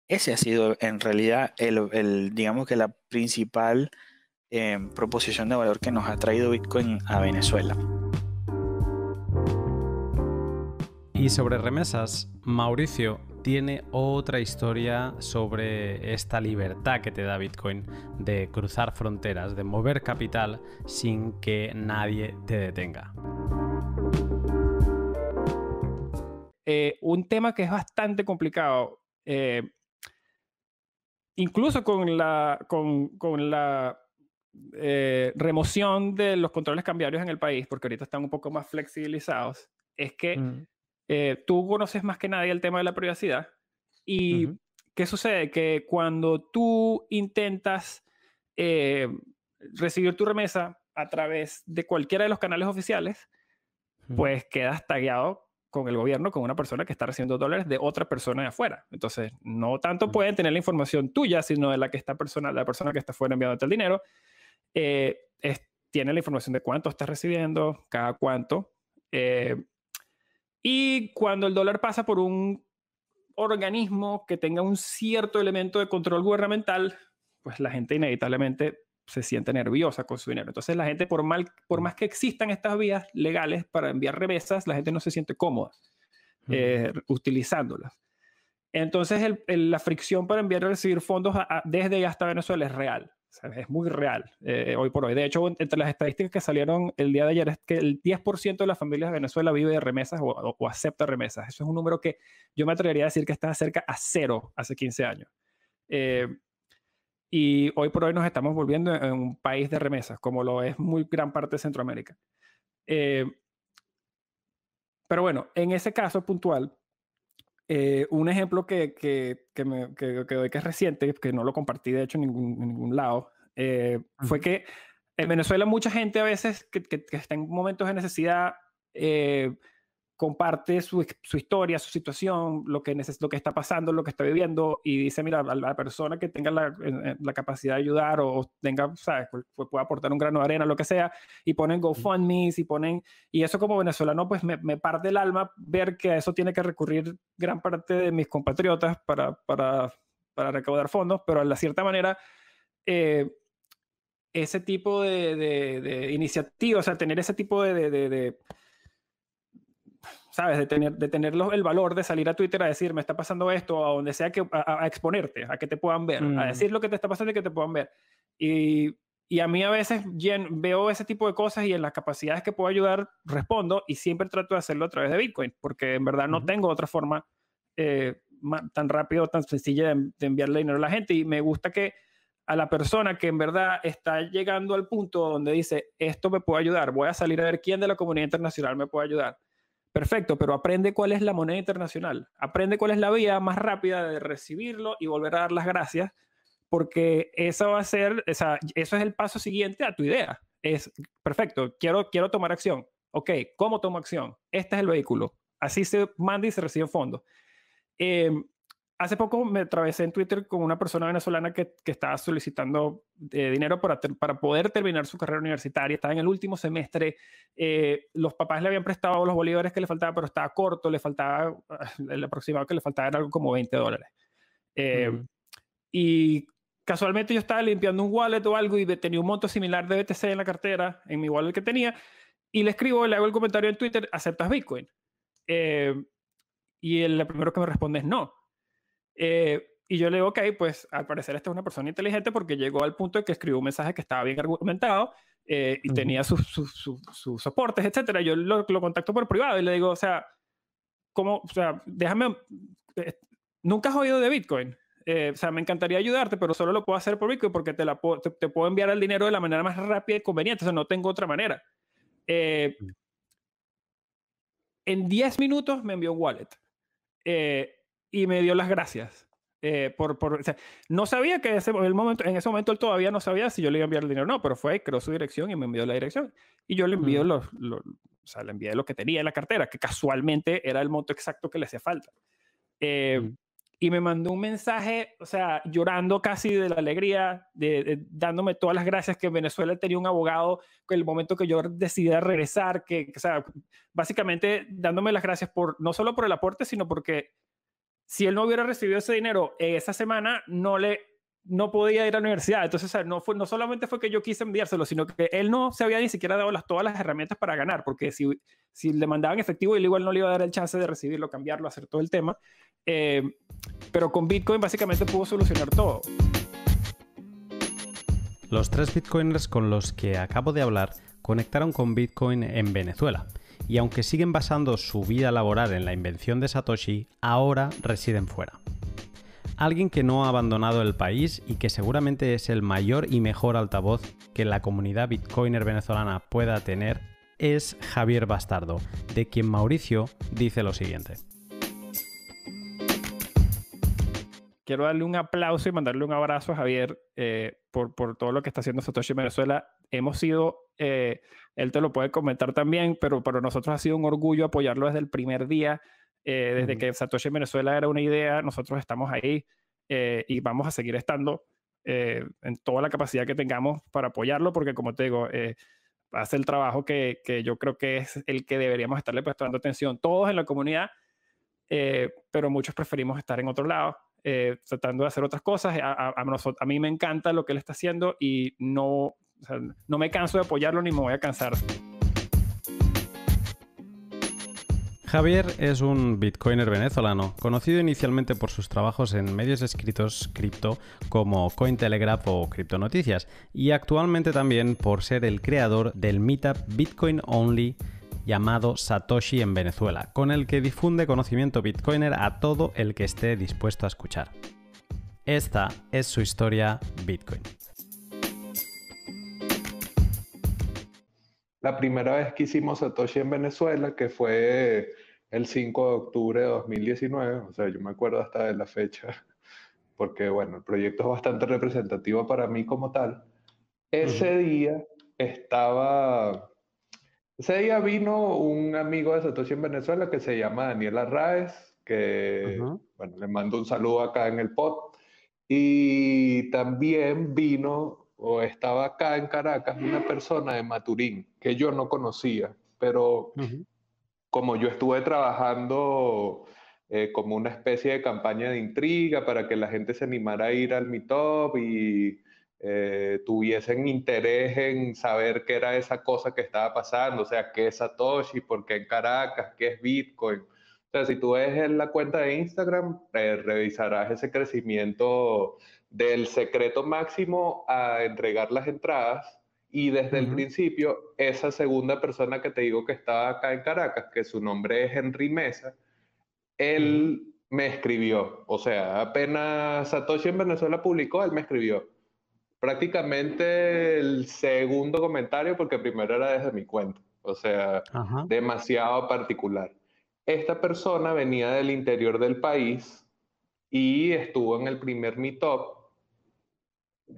Ese ha sido en realidad digamos que la principal proposición de valor que nos ha traído Bitcoin a Venezuela. Y sobre remesas, Mauricio tiene otra historia sobre esta libertad que te da Bitcoin de cruzar fronteras, de mover capital sin que nadie te detenga. Un tema que es bastante complicado, incluso con la remoción de los controles cambiarios en el país, porque ahorita están un poco más flexibilizados, es que tú conoces más que nadie el tema de la privacidad. ¿Y qué sucede? Que cuando tú intentas recibir tu remesa a través de cualquiera de los canales oficiales, pues quedas tagueado con el gobierno, con una persona que está recibiendo dólares de otra persona de afuera. Entonces, no tanto pueden tener la información tuya, sino de la persona que está afuera enviándote el dinero. Tiene la información de cuánto estás recibiendo, cada cuánto. Y cuando el dólar pasa por un organismo que tenga un cierto elemento de control gubernamental, pues la gente inevitablemente se siente nerviosa con su dinero. Entonces la gente, por más que existan estas vías legales para enviar remesas, la gente no se siente cómoda utilizándolas. Entonces la fricción para enviar y recibir fondos desde y hasta Venezuela es real. O sea, es muy real hoy por hoy. De hecho, entre las estadísticas que salieron el día de ayer es que el 10% de las familias de Venezuela vive de remesas o acepta remesas. Eso es un número que yo me atrevería a decir que está cerca a cero hace 15 años. Y hoy por hoy nos estamos volviendo en un país de remesas, como lo es muy gran parte de Centroamérica. Pero bueno, en ese caso puntual, un ejemplo que doy que es reciente, que no lo compartí de hecho en ningún lado, fue que en Venezuela mucha gente a veces que está en momentos de necesidad comparte su historia, su situación, lo que está pasando, lo que está viviendo, y dice, mira, a la persona que tenga la capacidad de ayudar o tenga, ¿sabes?, pueda aportar un grano de arena, lo que sea, y ponen GoFundMes, y eso como venezolano, pues me parte el alma ver que a eso tiene que recurrir gran parte de mis compatriotas para recaudar fondos, pero de cierta manera, ese tipo de iniciativa, o sea, tener ese tipo ¿sabes? De tener el valor de salir a Twitter a decir, me está pasando esto, a donde sea, a exponerte, a que te puedan ver, a decir lo que te está pasando y que te puedan ver. Y a mí a veces veo ese tipo de cosas y en las capacidades que puedo ayudar respondo, y siempre trato de hacerlo a través de Bitcoin, porque en verdad no tengo otra forma tan rápida o tan sencilla de enviarle dinero a la gente, y me gusta que a la persona que en verdad está llegando al punto donde dice, esto me puede ayudar, voy a salir a ver quién de la comunidad internacional me puede ayudar. Perfecto, pero aprende cuál es la moneda internacional, aprende cuál es la vía más rápida de recibirlo y volver a dar las gracias, porque eso va a ser, eso es el paso siguiente a tu idea. Es, perfecto, quiero tomar acción. Ok, ¿cómo tomo acción? Este es el vehículo. Así se manda y se recibe fondos. Hace poco me atravesé en Twitter con una persona venezolana que estaba solicitando dinero para poder terminar su carrera universitaria. Estaba en el último semestre. Los papás le habían prestado los bolívares que le faltaban, pero estaba corto. Le faltaba, el aproximado que le faltaba era algo como $20. Y casualmente yo estaba limpiando un wallet o algo y tenía un monto similar de BTC en la cartera, en mi wallet que tenía. Y le escribo, le hago el comentario en Twitter, ¿aceptas Bitcoin? Y el primero que me responde es no. Y yo le digo, ok, pues al parecer esta es una persona inteligente porque llegó al punto de que escribió un mensaje que estaba bien argumentado y tenía sus soportes, etcétera. Yo lo contacto por privado y le digo, o sea, ¿cómo? O sea, déjame, ¿nunca has oído de Bitcoin? O sea, me encantaría ayudarte, pero solo lo puedo hacer por Bitcoin porque te puedo enviar el dinero de la manera más rápida y conveniente, o sea, no tengo otra manera. En 10 minutos me envió un wallet. Y me dio las gracias. O sea, no sabía que en ese momento él todavía no sabía si yo le iba a enviar el dinero o no, pero fue, creó su dirección y me envió la dirección. Y yo le envié o sea, le envié lo que tenía en la cartera, que casualmente era el monto exacto que le hacía falta. Y me mandó un mensaje, o sea, llorando casi de la alegría, dándome todas las gracias, que en Venezuela tenía un abogado que el momento que yo decidí regresar, o sea, básicamente dándome las gracias no solo por el aporte, sino porque si él no hubiera recibido ese dinero esa semana, no podía ir a la universidad. Entonces, o sea, no solamente fue que yo quise enviárselo, sino que él no se había ni siquiera dado todas las herramientas para ganar, porque si le mandaban efectivo, él igual no le iba a dar el chance de recibirlo, cambiarlo, hacer todo el tema. Pero con Bitcoin básicamente pudo solucionar todo. Los 3 bitcoiners con los que acabo de hablar conectaron con Bitcoin en Venezuela. Y aunque siguen basando su vida laboral en la invención de Satoshi, ahora residen fuera. Alguien que no ha abandonado el país y que seguramente es el mayor y mejor altavoz que la comunidad bitcoiner venezolana pueda tener es Javier Bastardo, de quien Mauricio dice lo siguiente. Quiero darle un aplauso y mandarle un abrazo a Javier por todo lo que está haciendo Satoshi en Venezuela. Hemos sido, él te lo puede comentar también, pero para nosotros ha sido un orgullo apoyarlo desde el primer día. Desde que Satoshi en Venezuela era una idea, nosotros estamos ahí y vamos a seguir estando en toda la capacidad que tengamos para apoyarlo, porque como te digo, hace el trabajo que yo creo que es el que deberíamos estarle prestando atención todos en la comunidad, pero muchos preferimos estar en otro lado. Tratando de hacer otras cosas. A mí me encanta lo que él está haciendo y no me canso de apoyarlo ni me voy a cansar. Javier es un bitcoiner venezolano, conocido inicialmente por sus trabajos en medios escritos cripto como Cointelegraph o Criptonoticias, y actualmente también por ser el creador del meetup Bitcoin Only llamado Satoshi en Venezuela, con el que difunde conocimiento bitcoiner a todo el que esté dispuesto a escuchar. Esta es su historia Bitcoin. La primera vez que hicimos Satoshi en Venezuela, que fue el 5 de octubre de 2019, o sea, yo me acuerdo hasta de la fecha, porque bueno, el proyecto es bastante representativo para mí como tal. Ese día vino un amigo de Satoshi en Venezuela que se llama Daniel Arraez, que bueno, le mando un saludo acá en el pod. Y también vino, o estaba acá en Caracas, una persona de Maturín que yo no conocía, pero como yo estuve trabajando como una especie de campaña de intriga para que la gente se animara a ir al meetup y tuviesen interés en saber qué era esa cosa que estaba pasando, o sea, qué es Satoshi, por qué en Caracas, qué es Bitcoin. O sea, si tú ves en la cuenta de Instagram, revisarás ese crecimiento del secreto máximo a entregar las entradas, y desde el principio, esa segunda persona que te digo que estaba acá en Caracas, que su nombre es Henry Mesa, él me escribió. O sea, apenas Satoshi en Venezuela publicó, él me escribió. prácticamente el segundo comentario, porque primero era desde mi cuenta, o sea, Ajá. demasiado particular. Esta persona venía del interior del país y estuvo en el primer meetup.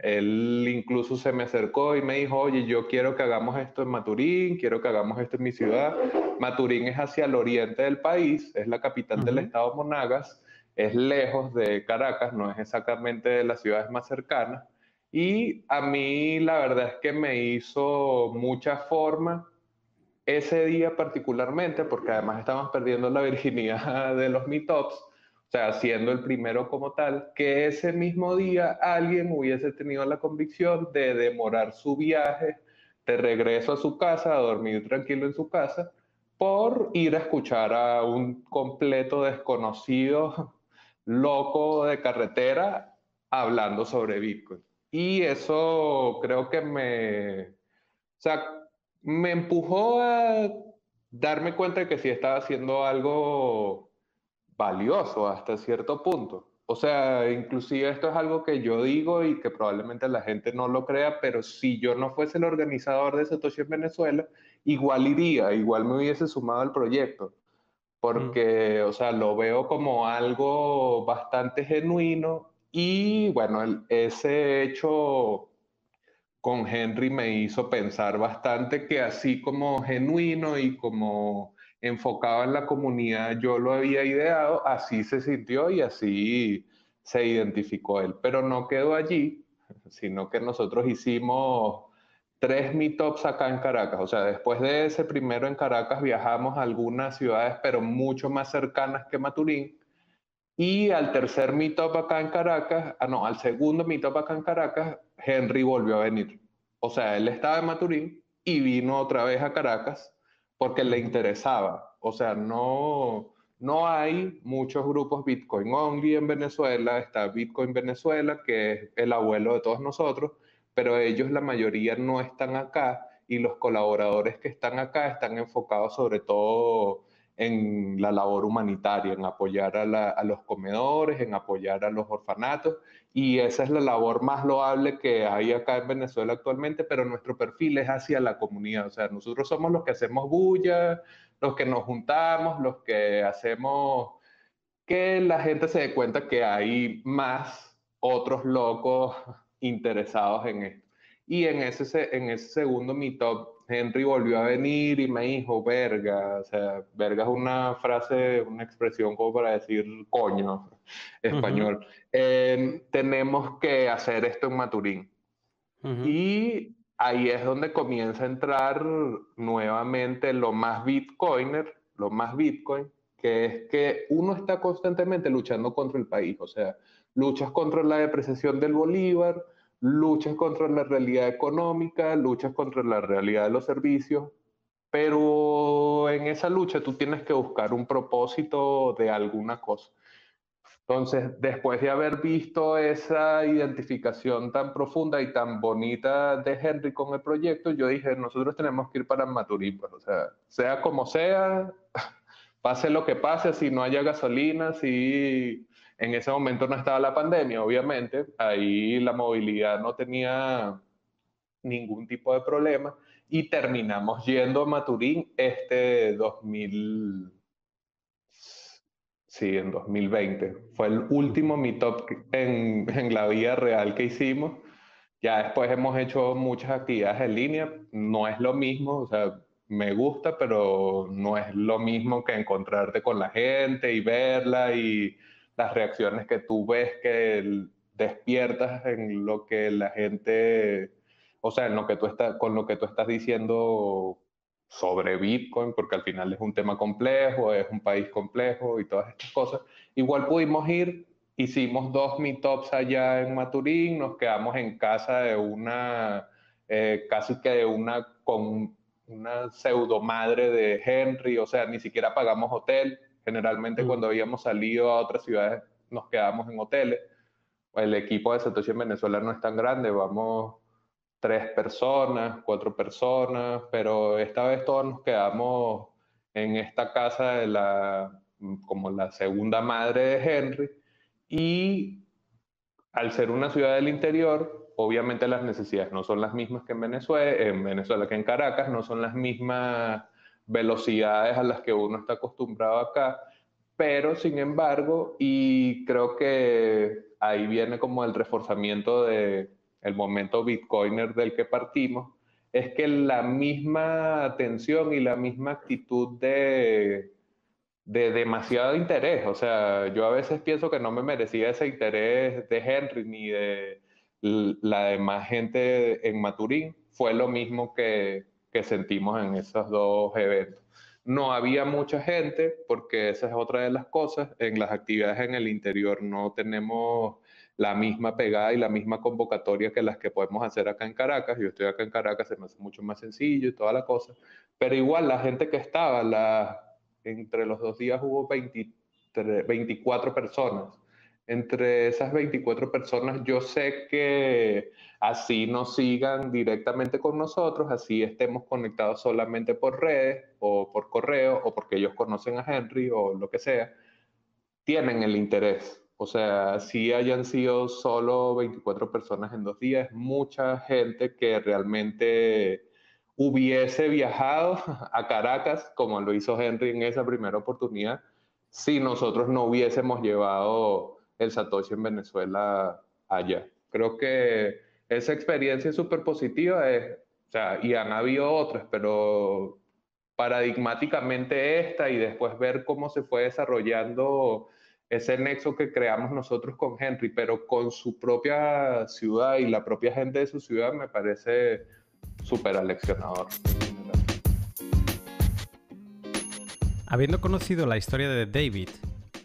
Él incluso se me acercó y me dijo, oye, yo quiero que hagamos esto en Maturín, quiero que hagamos esto en mi ciudad. Maturín es hacia el oriente del país, es la capital del estado Monagas, es lejos de Caracas, no es exactamente de las ciudades más cercanas. Y a mí la verdad es que me hizo mucha forma ese día particularmente, porque además estamos perdiendo la virginidad de los meetups, o sea, siendo el primero como tal, que ese mismo día alguien hubiese tenido la convicción de demorar su viaje de regreso a su casa, a dormir tranquilo en su casa, por ir a escuchar a un completo desconocido loco de carretera hablando sobre Bitcoin. Y eso creo que o sea, me empujó a darme cuenta de que sí estaba haciendo algo valioso hasta cierto punto. O sea, inclusive esto es algo que yo digo y que probablemente la gente no lo crea, pero si yo no fuese el organizador de Satoshi en Venezuela, igual iría, igual me hubiese sumado al proyecto, porque, o sea, lo veo como algo bastante genuino y bueno, ese hecho con Henry me hizo pensar bastante que así como genuino y como enfocado en la comunidad yo lo había ideado, así se sintió y así se identificó él. Pero no quedó allí, sino que nosotros hicimos 3 meetups acá en Caracas. O sea, después de ese primero en Caracas viajamos a algunas ciudades, pero mucho más cercanas que Maturín. Y al tercer meetup acá en Caracas, no, al segundo meetup acá en Caracas, Henry volvió a venir. O sea, él estaba en Maturín y vino otra vez a Caracas porque le interesaba. O sea, no hay muchos grupos Bitcoin Only en Venezuela. Está Bitcoin Venezuela, que es el abuelo de todos nosotros, pero ellos, la mayoría, no están acá y los colaboradores que están acá están enfocados sobre todo en la labor humanitaria, en apoyar a los comedores, en apoyar a los orfanatos, y esa es la labor más loable que hay acá en Venezuela actualmente, pero nuestro perfil es hacia la comunidad, o sea, nosotros somos los que hacemos bulla, los que nos juntamos, los que hacemos que la gente se dé cuenta que hay más otros locos interesados en esto. Y en ese segundo meetup, Henry volvió a venir y me dijo, verga, o sea, verga es una frase, una expresión como para decir coño, español. Tenemos que hacer esto en Maturín. Y ahí es donde comienza a entrar nuevamente lo más bitcoiner, lo más bitcoin, que es que uno está constantemente luchando contra el país, o sea, luchas contra la depreciación del bolívar, luchas contra la realidad económica, luchas contra la realidad de los servicios, pero en esa lucha tú tienes que buscar un propósito de alguna cosa. Entonces, después de haber visto esa identificación tan profunda y tan bonita de Henry con el proyecto, yo dije, nosotros tenemos que ir para Maturín, pues, o sea como sea, pase lo que pase, si no haya gasolina, si en ese momento no estaba la pandemia, obviamente, ahí la movilidad no tenía ningún tipo de problema y terminamos yendo a Maturín este 2000. Sí, en 2020. Fue el último meetup en la vida real que hicimos. Ya después hemos hecho muchas actividades en línea. No es lo mismo, o sea, me gusta, pero no es lo mismo que encontrarte con la gente y verla y las reacciones que tú ves que despiertas en lo que la gente, o sea, en lo que tú estás, con lo que tú estás diciendo sobre Bitcoin, porque al final es un tema complejo, es un país complejo y todas estas cosas. Igual pudimos ir, hicimos 2 meetups allá en Maturín, nos quedamos en casa de una, casi que de con una pseudo madre de Henry, o sea, ni siquiera pagamos hotel. Generalmente cuando habíamos salido a otras ciudades nos quedamos en hoteles. El equipo de Satoshi en Venezuela no es tan grande, vamos 3 personas, 4 personas, pero esta vez todos nos quedamos en esta casa de como la segunda madre de Henry y al ser una ciudad del interior, obviamente las necesidades no son las mismas que en Venezuela que en Caracas, no son las mismas velocidades a las que uno está acostumbrado acá, pero sin embargo, y creo que ahí viene como el reforzamiento de el momento bitcoiner del que partimos, es que la misma atención y la misma actitud de demasiado interés. O sea, yo a veces pienso que no me merecía ese interés de Henry ni de la demás gente en Maturín. Fue lo mismo que sentimos en esos dos eventos. No había mucha gente, porque esa es otra de las cosas. En las actividades en el interior no tenemos la misma pegada y la misma convocatoria que las que podemos hacer acá en Caracas. Yo estoy acá en Caracas, se me hace mucho más sencillo y toda la cosa. Pero igual la gente que estaba, entre los 2 días hubo 24 personas. Entre esas 24 personas, yo sé que así nos sigan directamente con nosotros, así estemos conectados solamente por redes o por correo o porque ellos conocen a Henry o lo que sea, tienen el interés. O sea, si hayan sido solo 24 personas en 2 días, mucha gente que realmente hubiese viajado a Caracas, como lo hizo Henry en esa primera oportunidad, si nosotros no hubiésemos llevado el Satoshi en Venezuela allá. Creo que esa experiencia es súper positiva, o sea, y han habido otras, pero paradigmáticamente esta y después ver cómo se fue desarrollando ese nexo que creamos nosotros con Henry, pero con su propia ciudad y la propia gente de su ciudad, me parece súper aleccionador. Habiendo conocido la historia de David,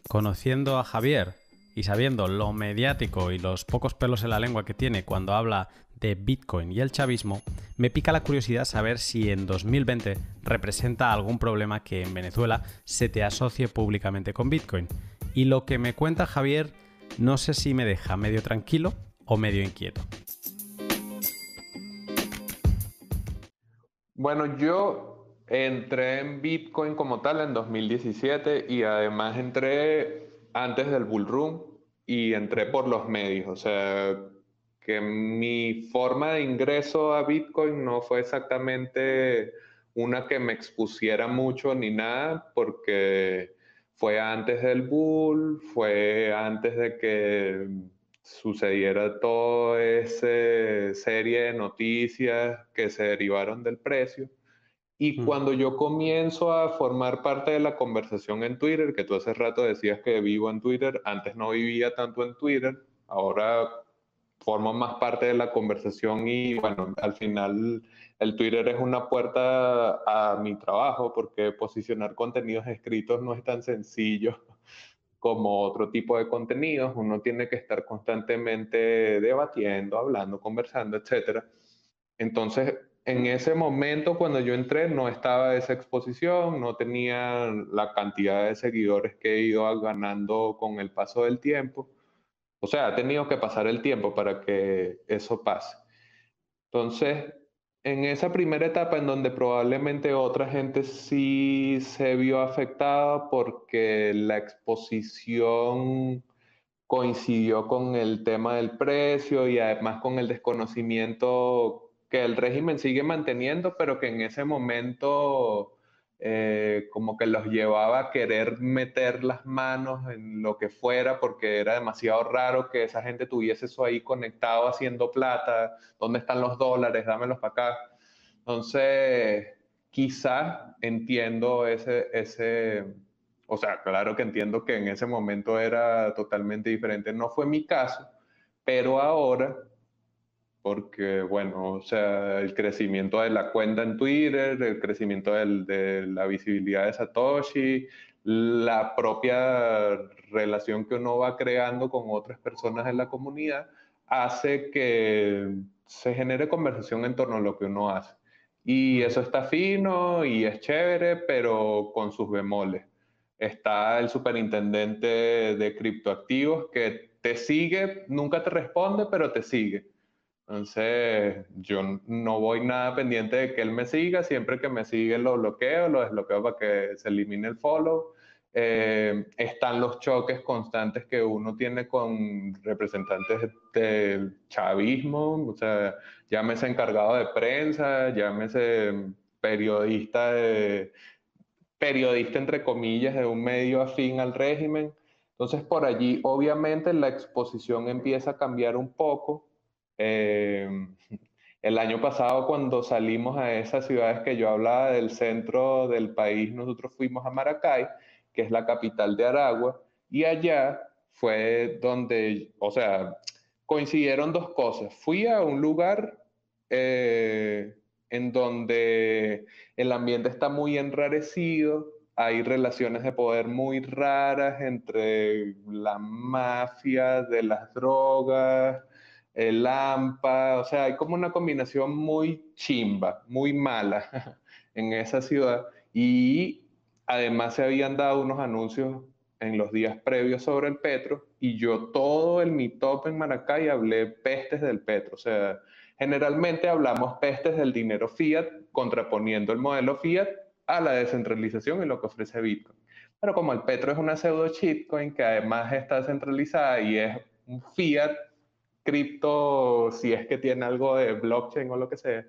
conociendo a Javier y sabiendo lo mediático y los pocos pelos en la lengua que tiene cuando habla de Bitcoin y el chavismo, me pica la curiosidad saber si en 2020 representa algún problema que en Venezuela se te asocie públicamente con Bitcoin. Y lo que me cuenta Javier no sé si me deja medio tranquilo o medio inquieto. Bueno, yo entré en Bitcoin como tal en 2017 y además entré antes del bull run y entré por los medios. O sea, que mi forma de ingreso a Bitcoin no fue exactamente una que me expusiera mucho ni nada, porque fue antes del bull, fue antes de que sucediera toda esa serie de noticias que se derivaron del precio. Y cuando yo comienzo a formar parte de la conversación en Twitter, que tú hace rato decías que vivo en Twitter, antes no vivía tanto en Twitter, ahora formo más parte de la conversación y bueno, al final el Twitter es una puerta a mi trabajo porque posicionar contenidos escritos no es tan sencillo como otro tipo de contenidos. Uno tiene que estar constantemente debatiendo, hablando, conversando, etcétera. Entonces, en ese momento, cuando yo entré, no estaba esa exposición, no tenía la cantidad de seguidores que he ido ganando con el paso del tiempo. O sea, ha tenido que pasar el tiempo para que eso pase. Entonces, en esa primera etapa en donde probablemente otra gente sí se vio afectada porque la exposición coincidió con el tema del precio y además con el desconocimiento que el régimen sigue manteniendo, pero que en ese momento como que los llevaba a querer meter las manos en lo que fuera, porque era demasiado raro que esa gente tuviese eso ahí conectado haciendo plata. ¿Dónde están los dólares? Dámelos para acá. Entonces, quizás entiendo o sea, claro que entiendo que en ese momento era totalmente diferente. No fue mi caso, pero ahora, porque bueno, o sea, el crecimiento de la cuenta en Twitter, el crecimiento de la visibilidad de Satoshi, la propia relación que uno va creando con otras personas en la comunidad, hace que se genere conversación en torno a lo que uno hace. Y eso está fino y es chévere, pero con sus bemoles. Está el superintendente de criptoactivos que te sigue, nunca te responde, pero te sigue. Entonces, yo no voy nada pendiente de que él me siga. Siempre que me sigue lo bloqueo, lo desbloqueo para que se elimine el follow. Están los choques constantes que uno tiene con representantes del chavismo, o sea, llámese encargado de prensa, llámese periodista, periodista entre comillas de un medio afín al régimen. Entonces por allí obviamente la exposición empieza a cambiar un poco. El año pasado cuando salimos a esas ciudades que yo hablaba del centro del país, nosotros fuimos a Maracay, que es la capital de Aragua, y allá fue donde, o sea, coincidieron dos cosas. Fui a un lugar en donde el ambiente está muy enrarecido, hay relaciones de poder muy raras entre la mafia de las drogas, el AMPA, o sea, hay como una combinación muy chimba, muy mala en esa ciudad. Y además se habían dado unos anuncios en los días previos sobre el petro, y yo todo el meetup en Maracay hablé pestes del petro. O sea, generalmente hablamos pestes del dinero fiat, contraponiendo el modelo fiat a la descentralización y lo que ofrece Bitcoin. Pero como el petro es una pseudo shitcoin que además está centralizada y es un fiat cripto, si es que tiene algo de blockchain o lo que sea.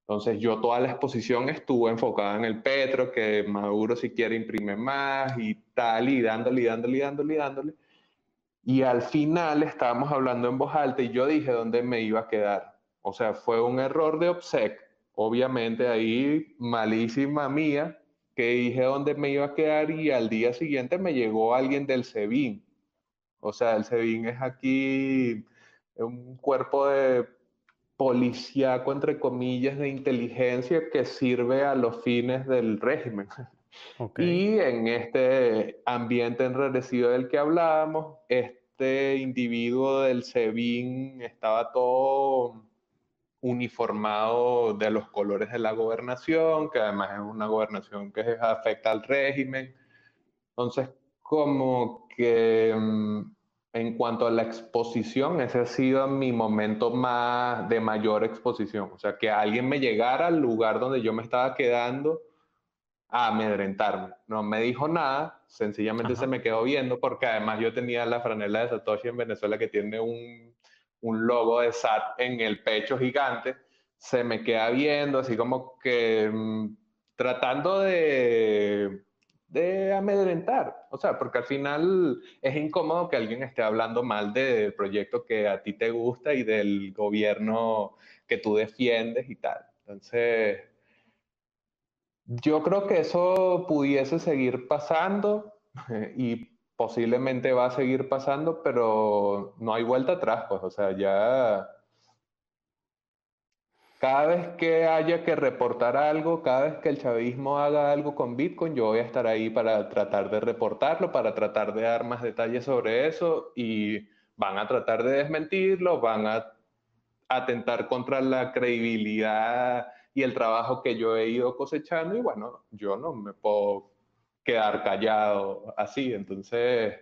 Entonces yo toda la exposición estuve enfocada en el petro, que Maduro si quiere imprime más y tal, y dándole, y dándole, y dándole, y dándole. Y al final estábamos hablando en voz alta y yo dije dónde me iba a quedar. O sea, fue un error de OPSEC, obviamente ahí malísima mía, que dije dónde me iba a quedar y al día siguiente me llegó alguien del SEBIN. O sea, el SEBIN es aquí un cuerpo de policíaco, entre comillas, de inteligencia que sirve a los fines del régimen. Okay. Y en este ambiente enrarecido del que hablábamos, este individuo del SEBIN estaba todo uniformado de los colores de la gobernación, que además es una gobernación que afecta al régimen. Entonces, como que en cuanto a la exposición, ese ha sido mi momento más de mayor exposición. O sea, que alguien me llegara al lugar donde yo me estaba quedando a amedrentarme. No me dijo nada, sencillamente se me quedó viendo, porque además yo tenía la franela de Satoshi en Venezuela que tiene un logo de SAT en el pecho gigante. Se me queda viendo, así como que tratando de amedrentar. O sea, porque al final es incómodo que alguien esté hablando mal del proyecto que a ti te gusta y del gobierno que tú defiendes y tal. Entonces, yo creo que eso pudiese seguir pasando y posiblemente va a seguir pasando, pero no hay vuelta atrás, pues, o sea, ya cada vez que haya que reportar algo, cada vez que el chavismo haga algo con Bitcoin, yo voy a estar ahí para tratar de reportarlo, para tratar de dar más detalles sobre eso, y van a tratar de desmentirlo, van a atentar contra la credibilidad y el trabajo que yo he ido cosechando, y bueno, yo no me puedo quedar callado así. Entonces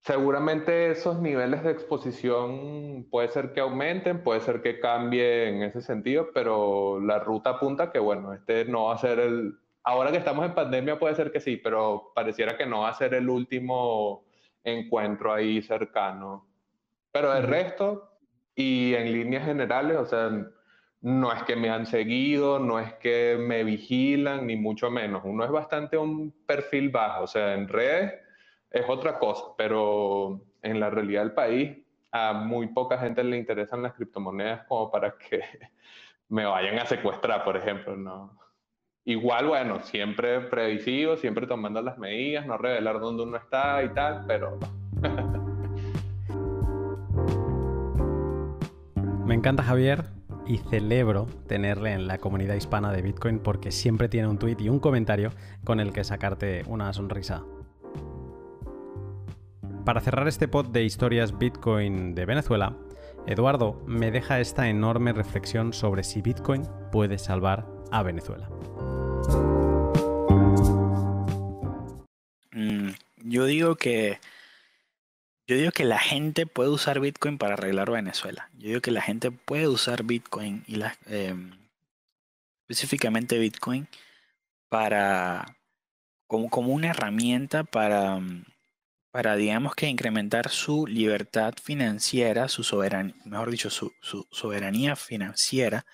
seguramente esos niveles de exposición puede ser que aumenten, puede ser que cambie en ese sentido, pero la ruta apunta que, bueno, este no va a ser el... Ahora que estamos en pandemia puede ser que sí, pero pareciera que no va a ser el último encuentro ahí cercano. Pero de resto, y en líneas generales, o sea, no es que me han seguido, no es que me vigilan, ni mucho menos. Uno es bastante un perfil bajo, o sea, en redes es otra cosa, pero en la realidad del país a muy poca gente le interesan las criptomonedas como para que me vayan a secuestrar, por ejemplo, ¿no? Igual, bueno, siempre previsivo, siempre tomando las medidas, no revelar dónde uno está y tal, pero... Me encanta Javier y celebro tenerle en la comunidad hispana de Bitcoin porque siempre tiene un tweet y un comentario con el que sacarte una sonrisa. Para cerrar este pod de historias Bitcoin de Venezuela, Eduardo me deja esta enorme reflexión sobre si Bitcoin puede salvar a Venezuela. Yo digo que la gente puede usar Bitcoin para arreglar Venezuela. Yo digo que la gente puede usar Bitcoin y específicamente Bitcoin para como una herramienta para, digamos que incrementar su libertad financiera, mejor dicho, su soberanía financiera,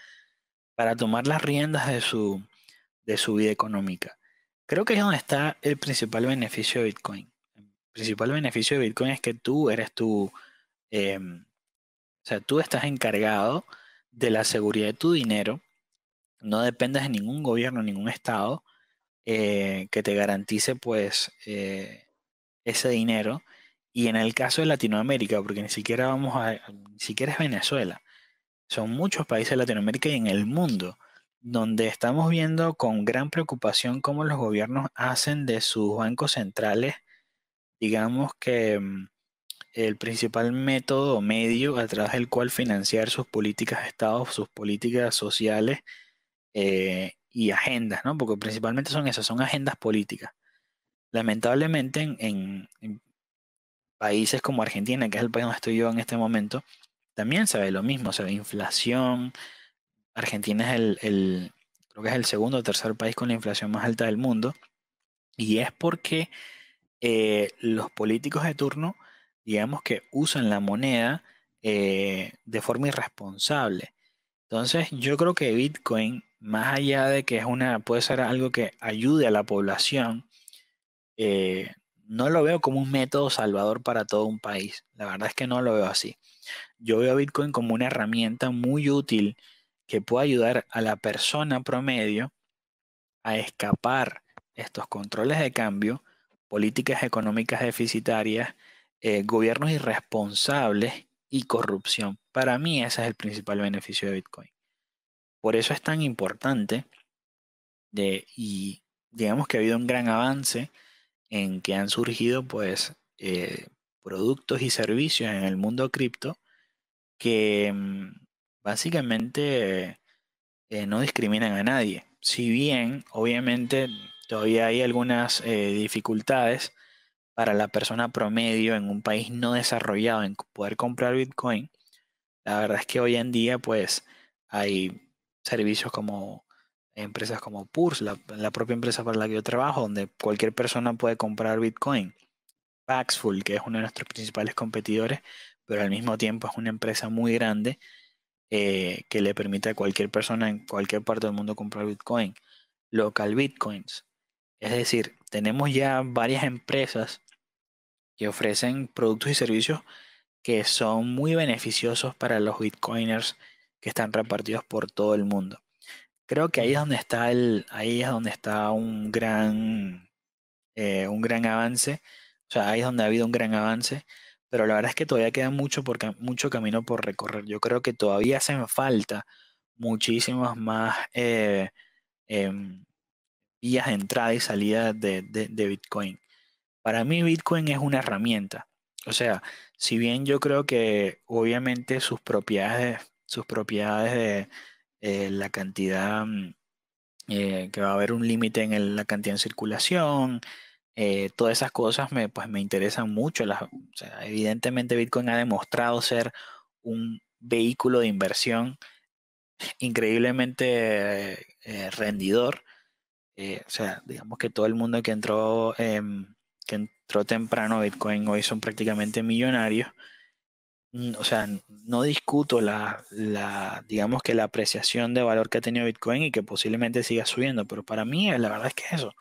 para tomar las riendas de su vida económica. Creo que es donde está el principal beneficio de Bitcoin. El principal beneficio de Bitcoin es que tú eres o sea, tú estás encargado de la seguridad de tu dinero, no dependes de ningún gobierno, ningún estado que te garantice pues ese dinero. Y en el caso de Latinoamérica, porque ni siquiera es Venezuela, son muchos países de Latinoamérica y en el mundo donde estamos viendo con gran preocupación cómo los gobiernos hacen de sus bancos centrales, digamos que el principal método o medio a través del cual financiar sus políticas de Estado, sus políticas sociales y agendas, ¿no? Porque principalmente son esas, son agendas políticas. Lamentablemente en países como Argentina, que es el país donde estoy yo en este momento, también se ve lo mismo, se ve inflación. Argentina es creo que es el segundo o tercer país con la inflación más alta del mundo, y es porque los políticos de turno, digamos que usan la moneda de forma irresponsable. Entonces, yo creo que Bitcoin, más allá de que puede ser algo que ayude a la población, no lo veo como un método salvador para todo un país. La verdad es que no lo veo así. Yo veo a Bitcoin como una herramienta muy útil que puede ayudar a la persona promedio a escapar estos controles de cambio, políticas económicas deficitarias, gobiernos irresponsables y corrupción. Para mí ese es el principal beneficio de Bitcoin. Por eso es tan importante y digamos que ha habido un gran avance en que han surgido pues productos y servicios en el mundo cripto que básicamente no discriminan a nadie. Si bien, obviamente, todavía hay algunas dificultades para la persona promedio en un país no desarrollado en poder comprar Bitcoin, la verdad es que hoy en día, pues, hay servicios como empresas como Purse, la propia empresa para la que yo trabajo, donde cualquier persona puede comprar Bitcoin. Paxful, que es uno de nuestros principales competidores, pero al mismo tiempo es una empresa muy grande que le permite a cualquier persona en cualquier parte del mundo comprar Bitcoin. Local Bitcoins. Es decir, tenemos ya varias empresas que ofrecen productos y servicios que son muy beneficiosos para los Bitcoiners que están repartidos por todo el mundo. Creo que ahí es donde está un gran avance. O sea, ahí es donde ha habido un gran avance. Pero la verdad es que todavía queda mucho camino por recorrer. Yo creo que todavía hacen falta muchísimas más vías de entrada y salida de Bitcoin. Para mí Bitcoin es una herramienta. O sea, si bien yo creo que obviamente sus propiedades de la cantidad, que va a haber un límite en la cantidad en circulación, todas esas cosas pues me interesan mucho. O sea, evidentemente Bitcoin ha demostrado ser un vehículo de inversión increíblemente rendidor. O sea, digamos que todo el mundo que entró temprano a Bitcoin hoy son prácticamente millonarios. O sea, no discuto digamos que la apreciación de valor que ha tenido Bitcoin y que posiblemente siga subiendo, pero para mí la verdad es que eso.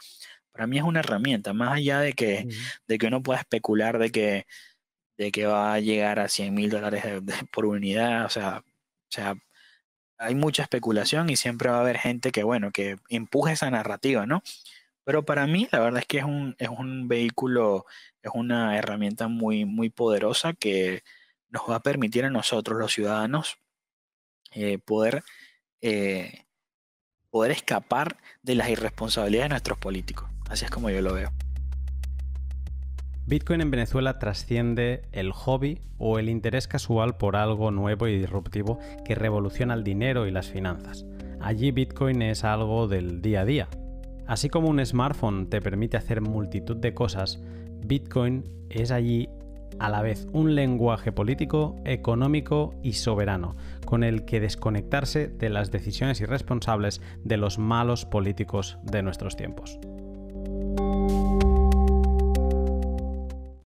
Para mí es una herramienta, más allá de que uno pueda especular de que va a llegar a $100,000 por unidad. O sea, hay mucha especulación y siempre va a haber gente que empuje esa narrativa, ¿no? Pero para mí la verdad es que es un vehículo, es una herramienta muy, muy poderosa que nos va a permitir a nosotros, los ciudadanos, poder escapar de las irresponsabilidades de nuestros políticos. Así es como yo lo veo. Bitcoin en Venezuela trasciende el hobby o el interés casual por algo nuevo y disruptivo que revoluciona el dinero y las finanzas. Allí Bitcoin es algo del día a día. Así como un smartphone te permite hacer multitud de cosas, Bitcoin es allí a la vez un lenguaje político, económico y soberano, con el que desconectarse de las decisiones irresponsables de los malos políticos de nuestros tiempos.